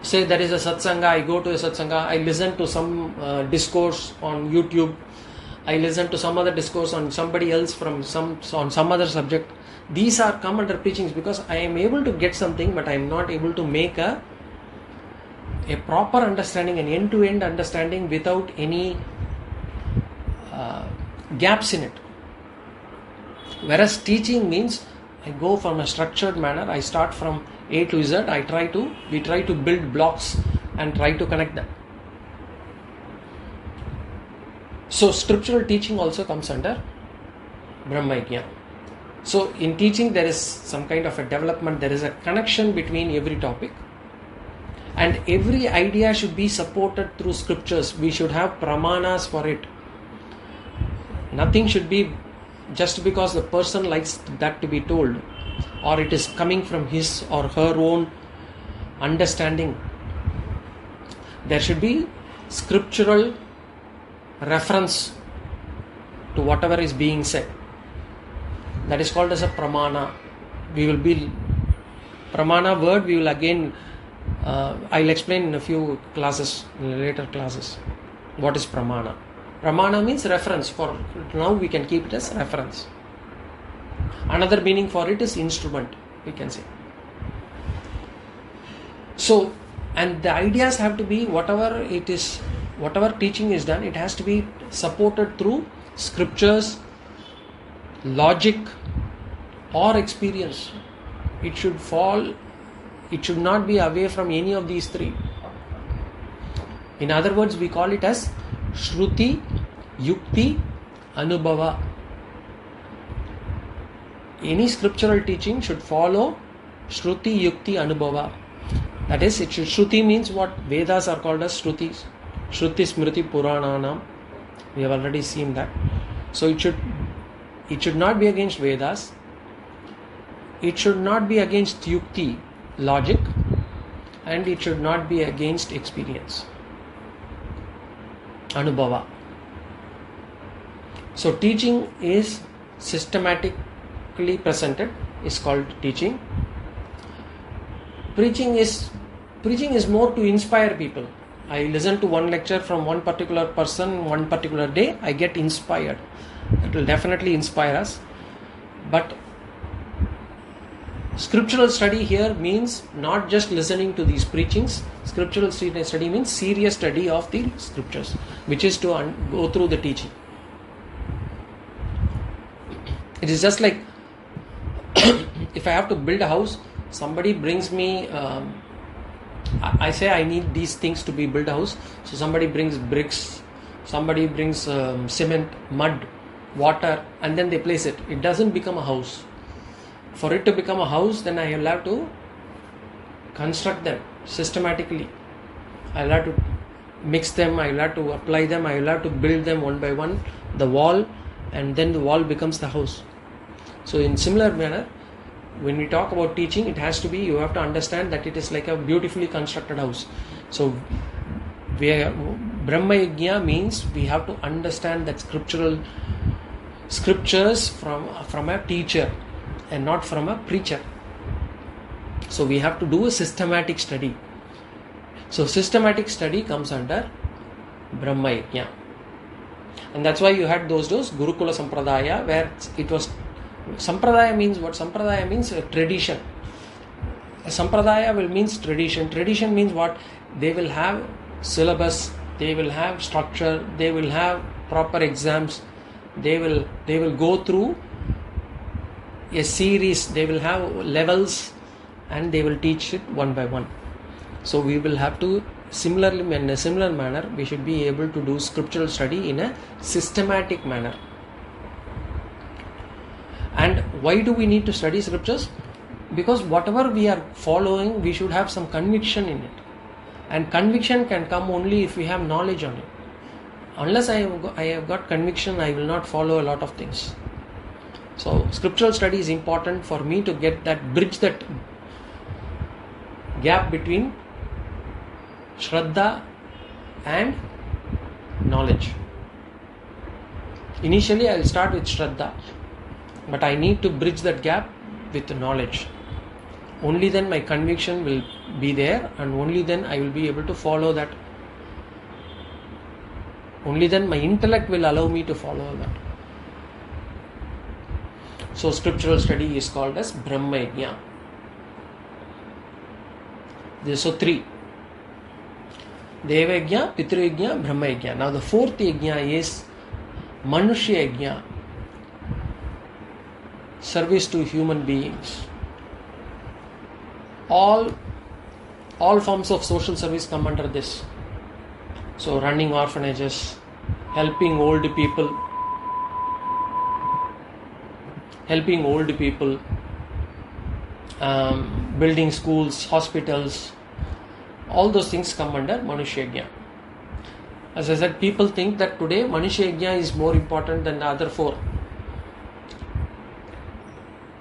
Say there is a satsanga, I go to a satsanga, I listen to some discourse on YouTube, I listen to some other discourse on somebody else on some other subject. These are come under preachings because I am able to get something, but I am not able to make a proper understanding, an end-to-end understanding without any gaps in it. Whereas teaching means I go from a structured manner, I start from A to Z, we try to build blocks and try to connect them. So scriptural teaching also comes under Brahma Yajna. So in teaching there is some kind of a development, there is a connection between every topic, and every idea should be supported through scriptures. We should have pramanas for it. Nothing should be just because the person likes that to be told, or it is coming from his or her own understanding. There should be scriptural reference to whatever is being said. That is called as a pramana. Pramana word we will again I'll explain in a few classes, in later classes, what is pramana. Pramana means reference. For now we can keep it as reference. Another meaning for it is instrument, we can say. So, and the ideas have to be whatever teaching is done, it has to be supported through scriptures, logic or experience. It should not be away from any of these three. In other words, we call it as Shruti, Yukti, Anubhava. Any scriptural teaching should follow Shruti, Yukti, Anubhava. That is, Shruti means what Vedas are called as Shrutis. Shruti, Smriti, Purananam. We have already seen that. So it should not be against Vedas. It should not be against Yukti, logic, and it should not be against experience, Anubhava. So teaching is systematically presented, is called teaching. Preaching is more to inspire people. I listen to one lecture from one particular person, one particular day, I get inspired. It will definitely inspire us. But scriptural study here means not just listening to these preachings. Scriptural study means serious study of the scriptures, which is to go through the teaching. It is just like if I have to build a house, somebody brings me, I say I need these things to be built a house. So somebody brings bricks, somebody brings cement, mud, water, and then they place it. It doesn't become a house. For it to become a house, then I will have to construct them systematically. I will have to mix them, I will have to apply them, I will have to build them one by one, the wall, and then the wall becomes the house. So in similar manner, when we talk about teaching, it has to be, you have to understand that it is like a beautifully constructed house. So Brahma Yajna means we have to understand that scriptures from a teacher and not from a preacher. So we have to do a systematic study. So systematic study comes under Brahma Yajna. And that's why you had those Gurukula Sampradaya, where it was, Sampradaya means what? Sampradaya means a tradition. A Sampradaya means tradition. Tradition means what? They will have syllabus, they will have structure, they will have proper exams, they will go through a series, they will have levels, and they will teach it one by one. So we will have to similarly, in a similar manner, we should be able to do scriptural study in a systematic manner. And why do we need to study scriptures? Because whatever we are following, we should have some conviction in it. And conviction can come only if we have knowledge on it. Unless I have got conviction, I will not follow a lot of things. So scriptural study is important for me to get that, bridge that gap between Shraddha and knowledge. Initially I will start with Shraddha, but I need to bridge that gap with knowledge. only then my conviction will be there, and only then I will be able to follow that. Only then my intellect will allow me to follow that. So scriptural study is called as Brahma Yajna. So 3. Deva Yajna, Pitru Yajna, Brahma Yajna. Now the 4th Yajna is Manushya Yajna. Service to human beings. All forms of social service come under this. So running orphanages, helping old people, building schools, hospitals, all those things come under Manushya Yajna. As I said, people think that today Manushya Yajna is more important than the other 4.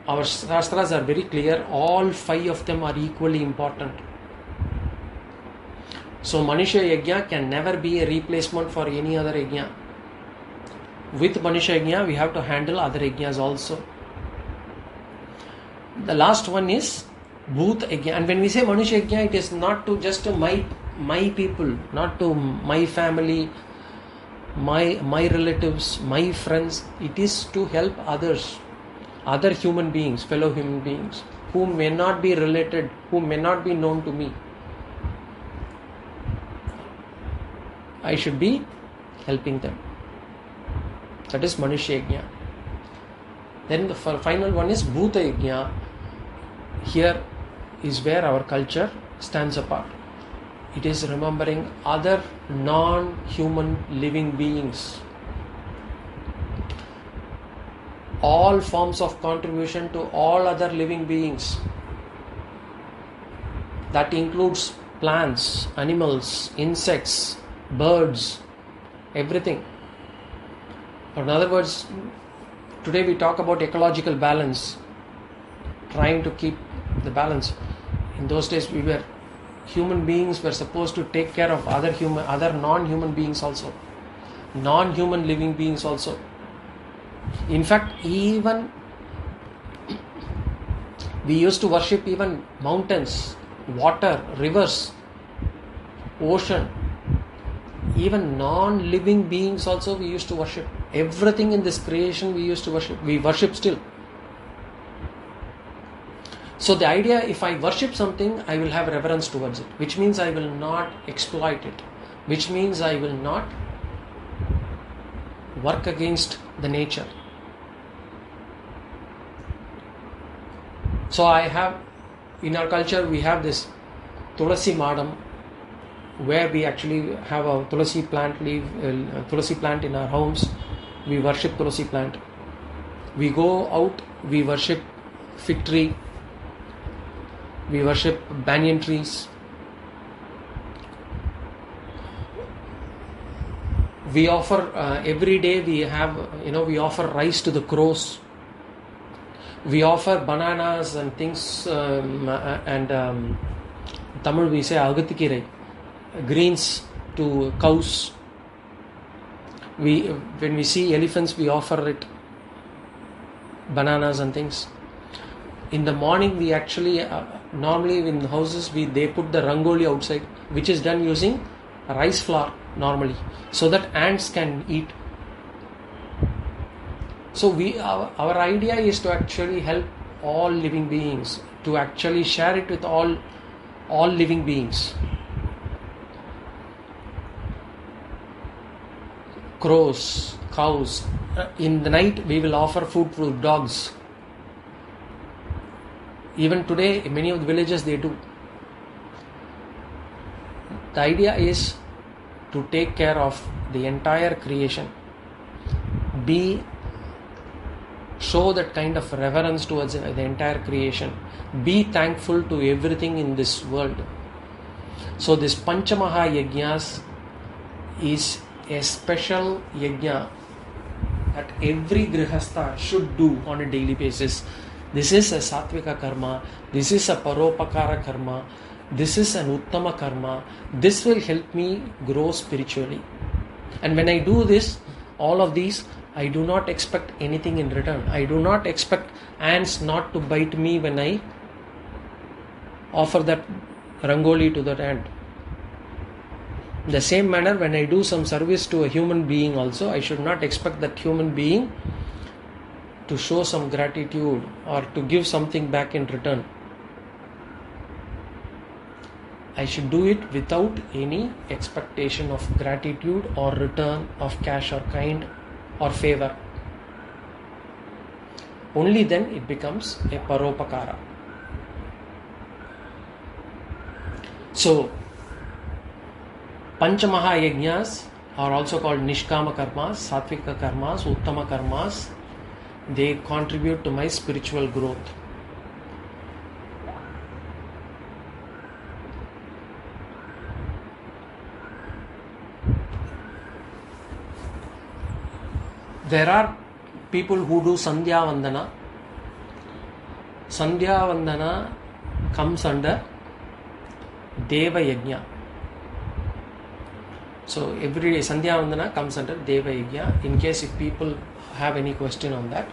Our Shastras are very clear, all 5 of them are equally important. So Manushya Yajna can never be a replacement for any other Yajna. With Manushya Yajna, we have to handle other Yajnas also. The last one is Bhut Yajna. And when we say Manushya Yajna, it is not to just to my people, not to my family, my relatives, my friends. It is to help others, other human beings, fellow human beings, who may not be related, who may not be known to me. I should be helping them. That is Manushya Yajna. Then the final one is Bhuta Yajna. Here is where our culture stands apart. It is remembering other non-human living beings. All forms of contribution to all other living beings. That includes plants, animals, insects, birds, everything. In other words, today we talk about ecological balance, trying to keep the balance. In those days, human beings were supposed to take care of other non-human beings also, non-human living beings also. In fact, even we used to worship even mountains, water, rivers, ocean. Even non-living beings also we used to worship. Everything in this creation we used to worship. We worship still. So the idea, if I worship something, I will have reverence towards it, which means I will not exploit it, which means I will not work against the nature. So in our culture, we have this Tulasi Madam, where we actually have a Tulasi plant in our homes. We worship Tulasi plant. We go out, we worship fig tree. We worship banyan trees. We offer every day. We offer rice to the crows. We offer bananas and things, Tamil we say agathikirai, greens to cows. When we see elephants, we offer it bananas and things. In the morning, we actually normally in houses they put the rangoli outside, which is done using rice flour normally, so that ants can eat. So our idea is to actually help all living beings, to actually share it with all living beings. Crows, cows. In the night, we will offer food to dogs. Even today, in many of the villages, they do. The idea is to take care of the entire creation. Show that kind of reverence towards the entire creation. Be thankful to everything in this world. So this Panchamaha Yajnas is a special yajna that every grihastha should do on a daily basis. This is a Sattvika karma. This is a Paropakara karma. This is an Uttama karma. This will help me grow spiritually. And when I do this, all of these, I do not expect anything in return. I do not expect ants not to bite me when I offer that rangoli to that ant. In the same manner, when I do some service to a human being also, I should not expect that human being to show some gratitude or to give something back in return. I should do it without any expectation of gratitude or return of cash or kind or favor. Only then it becomes a paropakara. So, Panchamaha Yajnas are also called Nishkama Karmas, Satvika Karmas, Uttama Karmas. They contribute to my spiritual growth. There are people who do Sandhya Vandana. Sandhya Vandana comes under Deva Yajna. So every day Sandhya Vandana comes under Deva Yajna. In case if people have any question on that,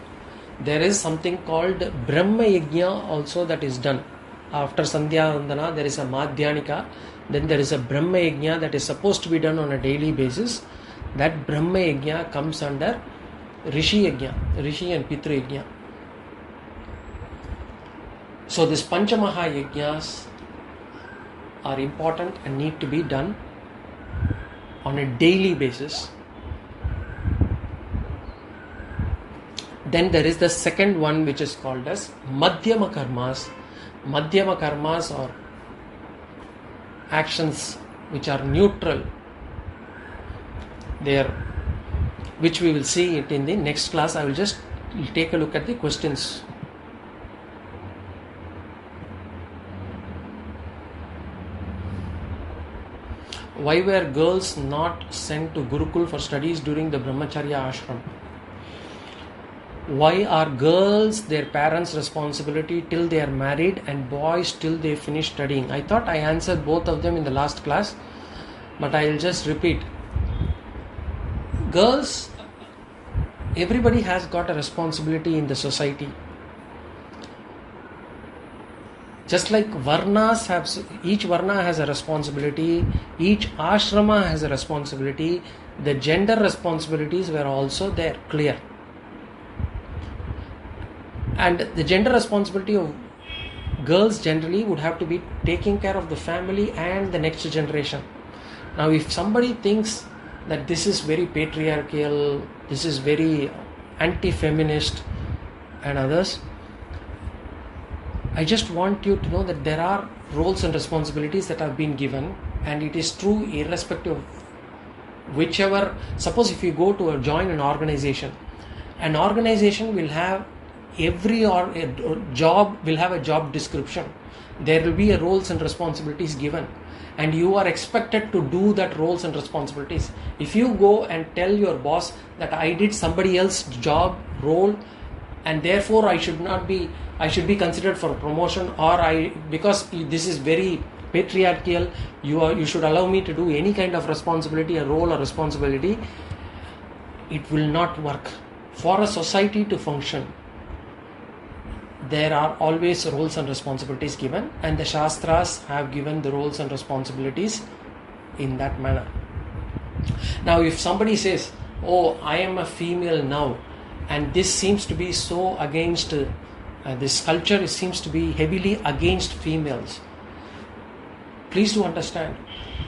there is something called Brahma Yajna also that is done. After Sandhya Vandana, there is a Madhyanika. Then there is a Brahma Yajna that is supposed to be done on a daily basis. That Brahma Yajna comes under Rishi Yajna, Rishi and Pitru Yajna. So this Panchamaha Yajnas are important and need to be done on a daily basis. Then there is the second one which is called as Madhyama Karmas. Madhyama Karmas are actions which are neutral. They are, which we will see it in the next class. I will just take a look at the questions. Why were girls not sent to Gurukul for studies during the Brahmacharya ashram? Why are girls their parents' responsibility till they are married and boys till they finish studying? I thought I answered both of them in the last class, but I will just repeat. Girls, everybody has got a responsibility in the society. Just like Varnas have, each Varna has a responsibility, each ashrama has a responsibility, the gender responsibilities were also there, clear. And the gender responsibility of girls generally would have to be taking care of the family and the next generation. Now, if somebody thinks that this is very patriarchal, this is very anti-feminist and others, I just want you to know that there are roles and responsibilities that have been given, and it is true irrespective of whichever. Suppose if you go to join an organization will have every job will have a job description. There will be a roles and responsibilities given, and you are expected to do that roles and responsibilities. If you go and tell your boss that I did somebody else's job role and therefore I should be considered for promotion, or because this is very patriarchal, you should allow me to do any kind of responsibility, a role or responsibility, it will not work. For a society to function, there are always roles and responsibilities given, and the Shastras have given the roles and responsibilities in that manner. Now, if somebody says, oh, I am a female now, and this seems to be so against, this culture seems to be heavily against females, please do understand,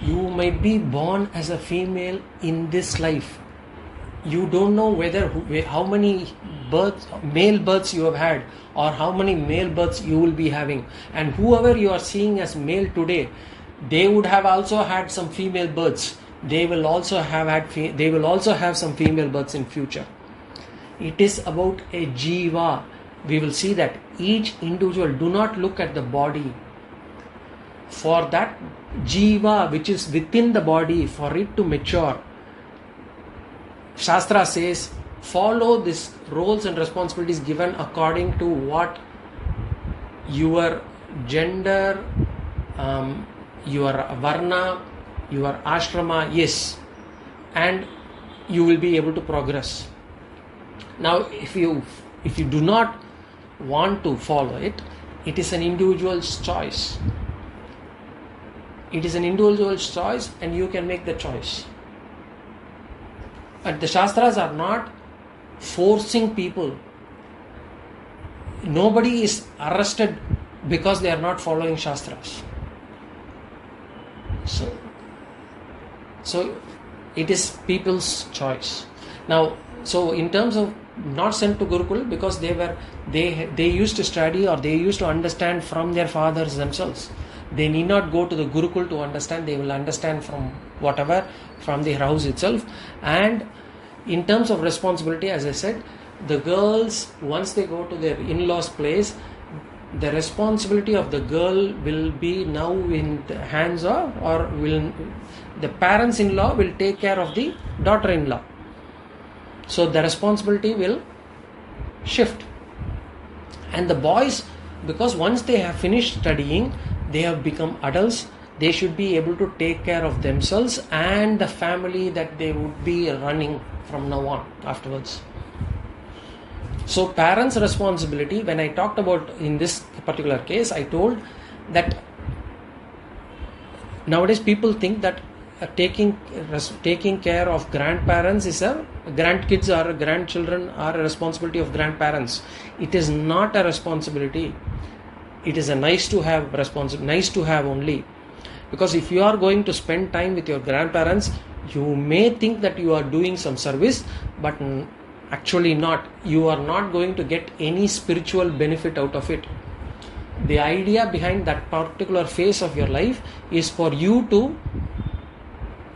you might be born as a female in this life. You don't know how many male births you have had, or how many male births you will be having, and whoever you are seeing as male today, they would have also had some female births. They will also have some female births in future. It is about a jiva. We will see that each individual, do not look at the body. For that jiva which is within the body, for it to mature, Shastra says, follow these roles and responsibilities given according to what your gender, your varna, your ashrama is, and you will be able to progress. Now, if you do not want to follow it, it is an individual's choice. It is an individual's choice and you can make the choice. And the Shastras are not forcing people. Nobody is arrested because they are not following Shastras. So it is people's choice. Now, so in terms of not sent to Gurukul, because they used to study or they used to understand from their fathers themselves. They need not go to the Gurukul to understand. They will understand from whatever, from their house itself. And in terms of responsibility, as I said, the girls, once they go to their in-laws' place, the responsibility of the girl will be now in the hands of, or will the parents-in-law will take care of the daughter-in-law. So the responsibility will shift. And the boys, because once they have finished studying, they have become adults, they should be able to take care of themselves and the family that they would be running from now on afterwards. So parents' responsibility, when I talked about in this particular case, I told that nowadays people think that taking care of grandparents is grandkids or grandchildren are a responsibility of grandparents. It is not a responsibility. It is a nice to have only. Because if you are going to spend time with your grandparents, you may think that you are doing some service, but actually not. You are not going to get any spiritual benefit out of it. The idea behind that particular phase of your life is for you to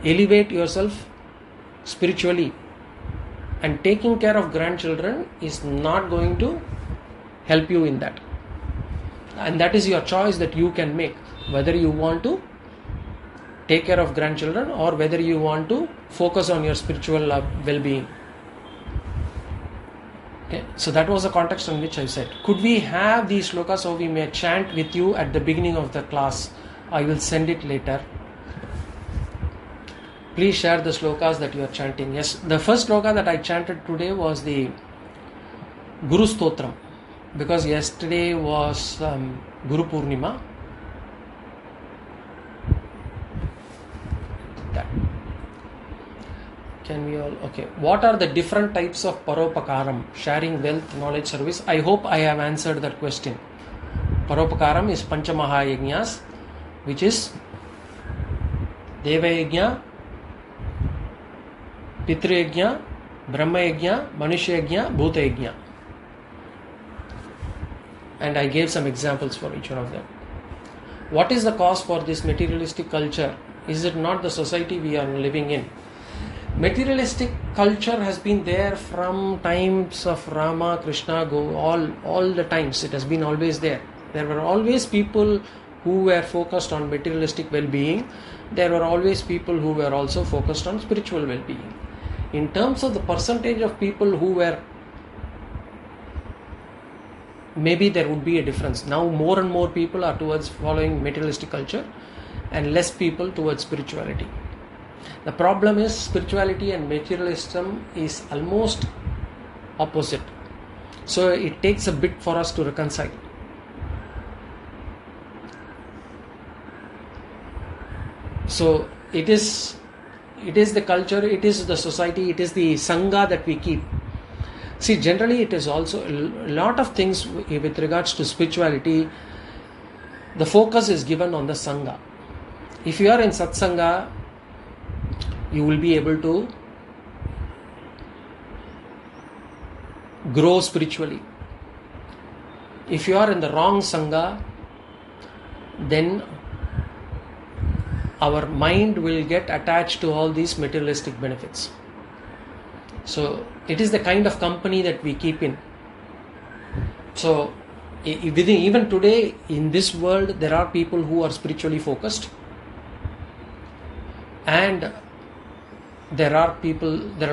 elevate yourself spiritually. And taking care of grandchildren is not going to help you in that. And that is your choice that you can make, whether you want to take care of grandchildren or whether you want to focus on your spiritual well-being. Okay, so that was the context in which I said, could we have these shlokas so we may chant with you at the beginning of the class? I will send it later. Please share the shlokas that you are chanting. Yes, the first shloka that I chanted today was the Guru Stotram, because yesterday was Guru Purnima. That. Can we all, okay. What are the different types of Paropakaram? Sharing wealth, knowledge, service. I hope I have answered that question. Paropakaram is Panchamahayagnyas, which is Deva Yajna, Pitru Yajna, Brahma Yajna, Manushya Yajna, Bhuta Yajna. And I gave some examples for each one of them. What is the cause for this materialistic culture? Is it not the society we are living in? Materialistic culture has been there from times of Rama, Krishna, all the times. It has been always there. There were always people who were focused on materialistic well-being. There were always people who were also focused on spiritual well-being. In terms of the percentage of people who were, maybe there would be a difference. Now more and more people are towards following materialistic culture and less people towards spirituality. The problem is spirituality and materialism is almost opposite. So it takes a bit for us to reconcile. So it is the culture, it is the society, it is the Sangha that we keep. See, generally it is also a lot of things with regards to spirituality, the focus is given on the Sangha. If you are in Satsanga, you will be able to grow spiritually. If you are in the wrong Sangha, then our mind will get attached to all these materialistic benefits. So it is the kind of company that we keep in. So even today in this world, there are people who are spiritually focused, and there are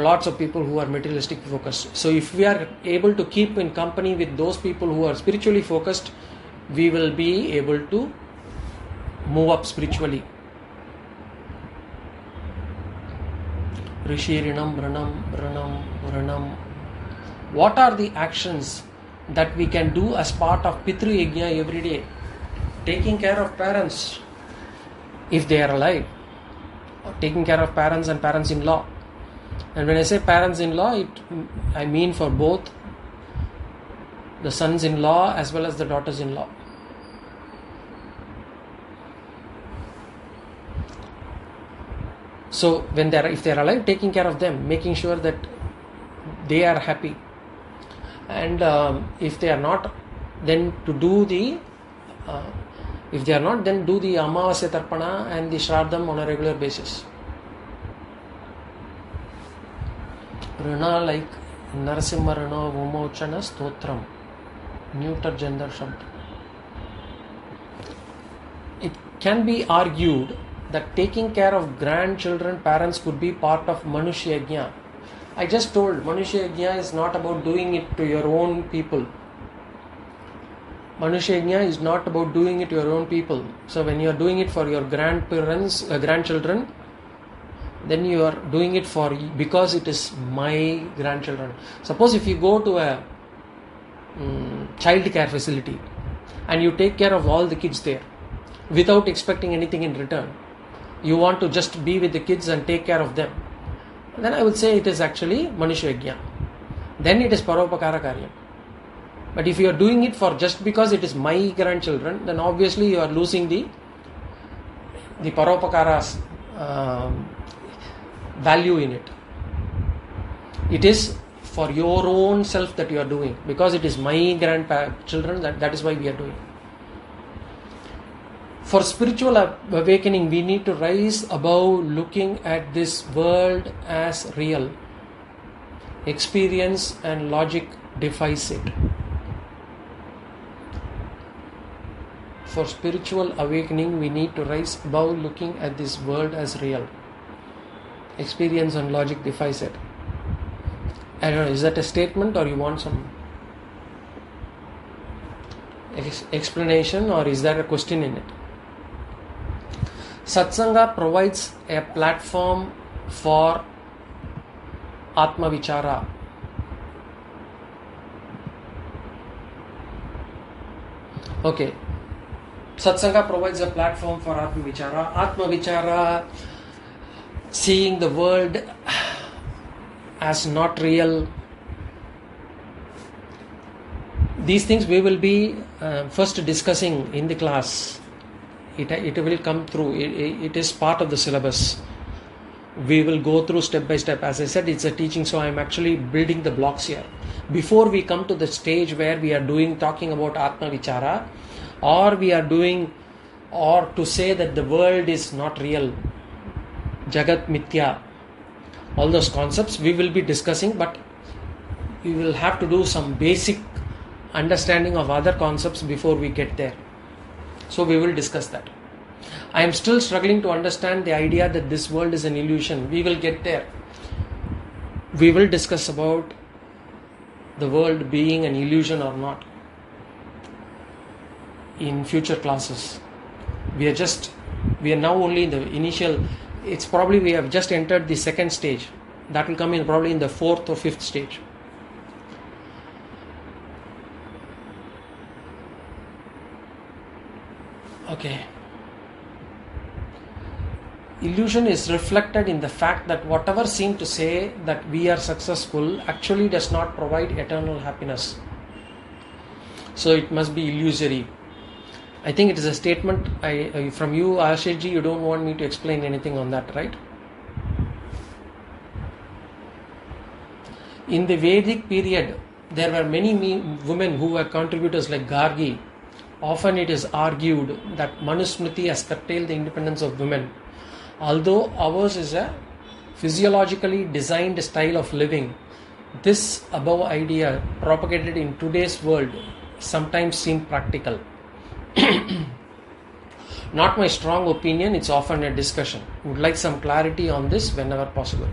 lots of people who are materialistic focused. So if we are able to keep in company with those people who are spiritually focused, we will be able to move up spiritually. Rishi Rinam Ranam. What are the actions that we can do as part of Pitru Yajna every day? Taking care of parents. if they are alive, taking care of parents and parents-in-law. And when I say parents-in-law, I mean for both the sons-in-law as well as the daughters-in-law. So if they are alive, taking care of them, making sure that they are happy. And if they are not, then to do the if they are not, then do the Amavasya Tarpana and the Shraddham on a regular basis. Rana like Narasimha Rana Vumochana Stotram, neuter gender Shabd. It can be argued that taking care of grandchildren, parents could be part of Manushya Yajna. I just told Manushya Yajna is not about doing it to your own people. Manushya Yajna is not about doing it to your own people. So when you are doing it for your grandparents, grandchildren, then you are doing it because it is my grandchildren. Suppose if you go to a child care facility and you take care of all the kids there without expecting anything in return, you want to just be with the kids and take care of them, then I would say it is actually Manushya Yajna. Then it is Paropakara Karyam. But if you are doing it for just because it is my grandchildren, then obviously you are losing the Paropakara's value in it. It is for your own self that you are doing, because it is my grandchildren, that is why we are doing. For spiritual awakening, we need to rise above looking at this world as real. Experience and logic defies it. For spiritual awakening, we need to rise above looking at this world as real. Experience and logic defies it. I don't know, is that a statement or you want some explanation, or is there a question in it? Satsanga provides a platform for Atma Vichara. Okay. Satsanga provides a platform for Atma Vichara. Atma Vichara, seeing the world as not real. These things we will be first discussing in the class. It will come through. It is part of the syllabus. We will go through step by step. As I said, it's a teaching, so I am actually building the blocks here. Before we come to the stage where we are talking about Atma Vichara, or to say that the world is not real, Jagat Mithya, all those concepts we will be discussing, but we will have to do some basic understanding of other concepts before we get there. So we will discuss that. I am still struggling to understand the idea that this world is an illusion. We will get there. We will discuss about the world being an illusion or not in future classes. We are now only in the initial. It's probably we have just entered the second stage. That will come in probably in the fourth or fifth stage. Okay. Illusion is reflected in the fact that whatever seemed to say that we are successful actually does not provide eternal happiness. So it must be illusory. I think it is a statement from you, Ashirji. You don't want me to explain anything on that, right? In the Vedic period, there were many women who were contributors like Gargi. Often it is argued that Manusmriti has curtailed the independence of women. Although ours is a physiologically designed style of living, this above idea propagated in today's world sometimes seems practical. Not my strong opinion, it's often a discussion. Would like some clarity on this whenever possible.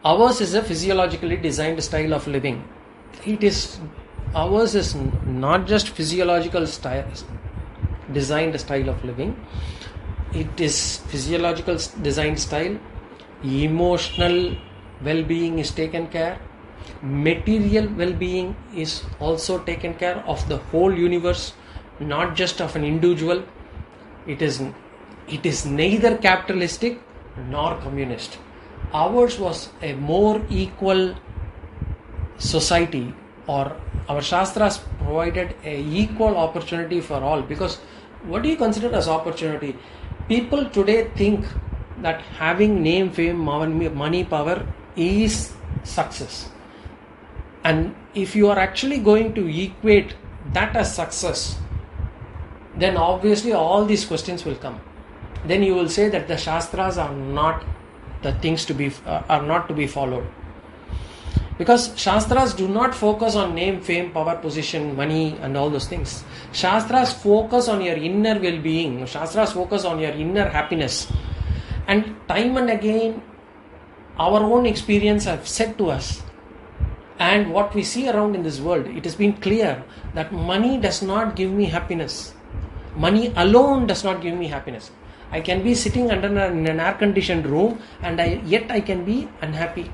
Ours is a physiologically designed style of living. Ours is not just physiological designed style of living. It is physiological designed style. Emotional well-being is taken care. Material well-being is also taken care of. The whole universe not just of an individual. It is neither capitalistic nor communist. Ours was a more equal society, or our Shastras provided a equal opportunity for all. Because what do you consider as opportunity? People today think that having name, fame, money, power is success. And if you are actually going to equate that as success, then obviously all these questions will come. Then you will say that the Shastras are not the things to be are not to be followed. Because Shastras do not focus on name, fame, power, position, money and all those things. Shastras focus on your inner well-being. Shastras focus on your inner happiness. And time and again, our own experience have said to us, and what we see around in this world, it has been clear that money does not give me happiness. Money alone does not give me happiness. I can be sitting in an air-conditioned room and yet I can be unhappy.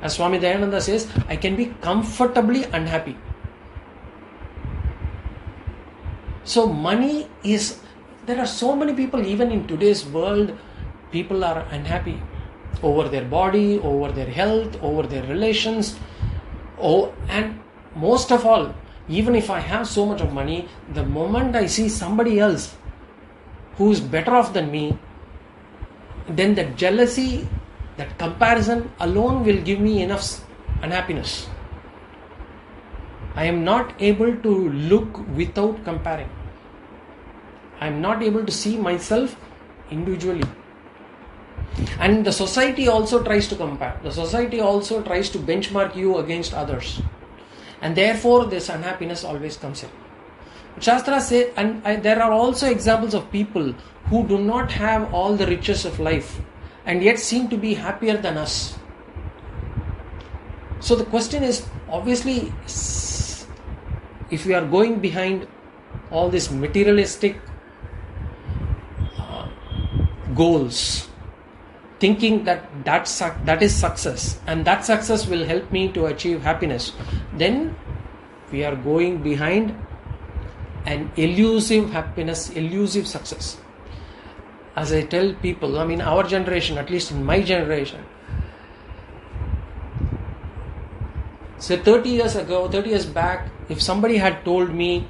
As Swami Dayananda says, I can be comfortably unhappy. So money is, there are so many people, even in today's world, people are unhappy over their body, over their health, over their relations. And most of all, even if I have so much of money, the moment I see somebody else who is better off than me, then that jealousy, that comparison alone will give me enough unhappiness. I am not able to look without comparing. I am not able to see myself individually. And the society also tries to compare. The society also tries to benchmark you against others. And therefore this unhappiness always comes in. Shastra says, and there are also examples of people who do not have all the riches of life and yet seem to be happier than us. So the question is, obviously, if we are going behind all these materialistic goals, thinking that is success and that success will help me to achieve happiness, then we are going behind an elusive happiness, elusive success. As I tell people, I mean our generation, at least in my generation, say 30 years back, if somebody had told me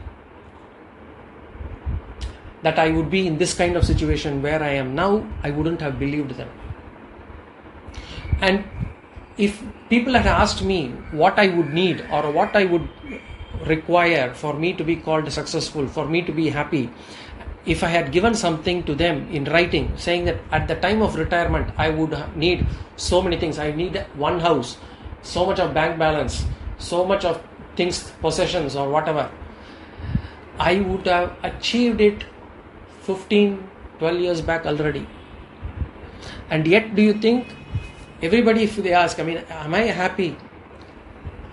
that I would be in this kind of situation where I am now, I wouldn't have believed them. And if people had asked me what I would need or what I would require for me to be called successful, for me to be happy, if I had given something to them in writing saying that at the time of retirement I would need so many things, I need one house, so much of bank balance, so much of things, possessions or whatever, I would have achieved it 15, 12 years back already. And yet, do you think everybody, if they ask, I mean, am I happy?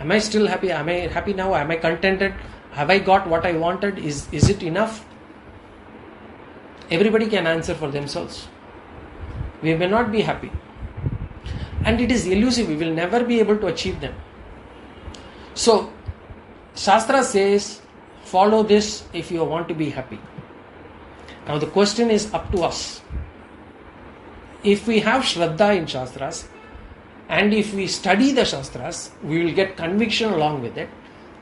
Am I still happy? Am I happy now? Am I contented? Have I got what I wanted? Is it enough? Everybody can answer for themselves. We may not be happy. And it is elusive. We will never be able to achieve them. So, Shastra says, follow this if you want to be happy. Now the question is up to us. If we have Shraddha in Shastras, and if we study the Shastras, we will get conviction along with it.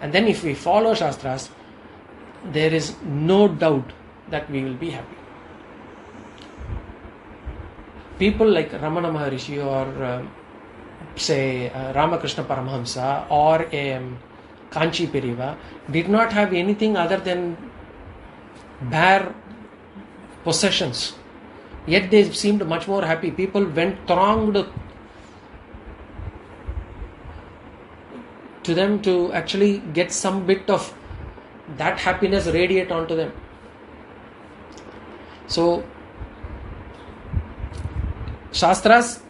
And then if we follow Shastras, there is no doubt that we will be happy. People like Ramana Maharishi or say Ramakrishna Paramahamsa or Kanchi Periva did not have anything other than bare possessions. Yet they seemed much more happy. People thronged to them to actually get some bit of that happiness radiate onto them. So, Shastras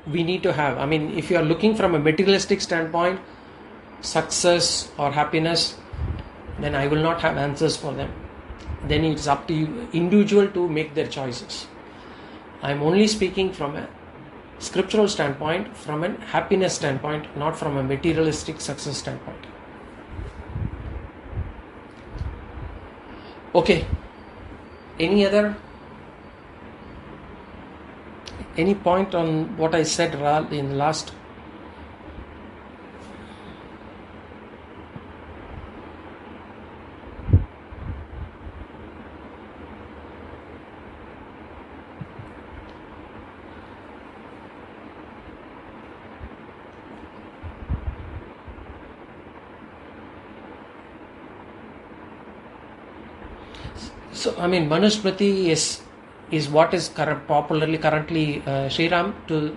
we need to have. I mean, if you are looking from a materialistic standpoint, success or happiness, then I will not have answers for them. Then it's up to you, individual, to make their choices. I am only speaking from a scriptural standpoint, from a happiness standpoint, not from a materialistic success standpoint. Okay. Any point on what I said in the last? So, I mean, Manusmriti is what is popularly currently Sriram to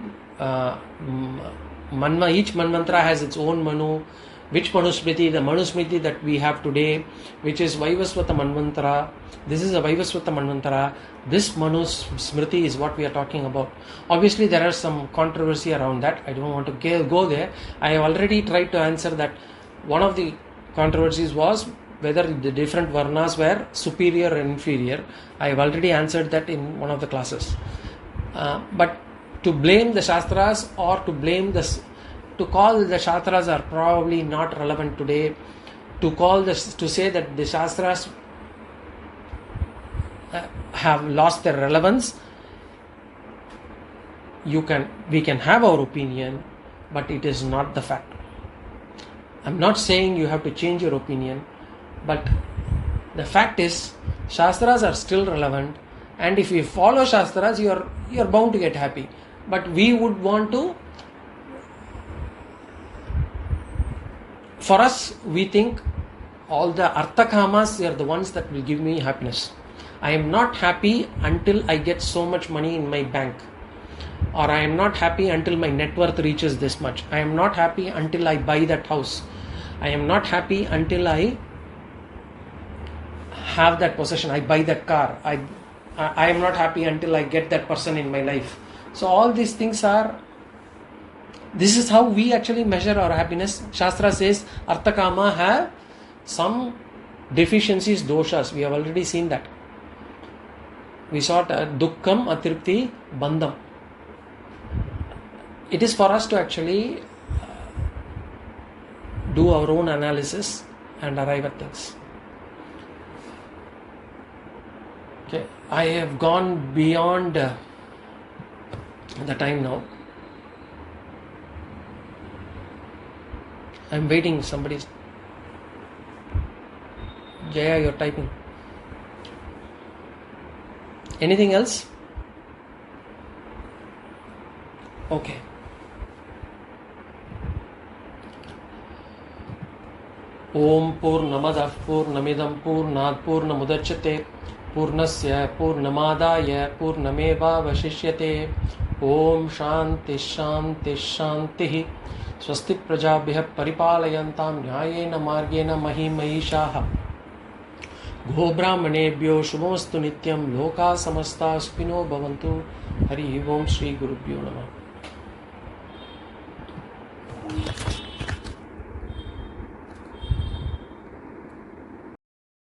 each Manvantara has its own Manu. Which Manusmriti? The Manusmriti that we have today, which is Vaivasvata Manvantara. This is a Vaivasvata Manvantara. This Manusmriti is what we are talking about. Obviously, there are some controversy around that. I don't want to go there. I have already tried to answer that. One of the controversies was whether the different varnas were superior or inferior. I have already answered that in one of the classes. But to blame the Shastras or to call the Shastras are probably not relevant today. To say that the Shastras have lost their relevance, we can have our opinion, but it is not the fact. I'm not saying you have to change your opinion, but the fact is Shastras are still relevant, and if you follow Shastras, you're bound to get happy. But we would want to, for us, we think all the Arthakamas are the ones that will give me happiness. I am not happy until I get so much money in my bank, or I am not happy until my net worth reaches this much. I am not happy until I buy that house. I am not happy until I have that possession. I buy that car. I am not happy until I get that person in my life. So all these things this is how we actually measure our happiness. Shastra says Arthakama have some deficiencies, doshas. We have already seen that. We saw Dukkham, Atripti, Bandham. It is for us to actually do our own analysis and arrive at things. Okay, I have gone beyond the time now. I'm waiting. Somebody's. Jaya, you're typing. Anything else? Okay. Om Purnamadah Purnamidam Purnat Purnamudachyate Purnasya Purnamadaya Purnameva Vashishyate. Om Shanti Shanti Shanti. Swasti Prajabhyah Paripalayantam Nyayena Margena Mahimahishaha. Gobrahmanebhyo Shubhostu Nityam Loka Samasta Sukhino Bhavantu. Hari Om Shri Gurubhyo Namah.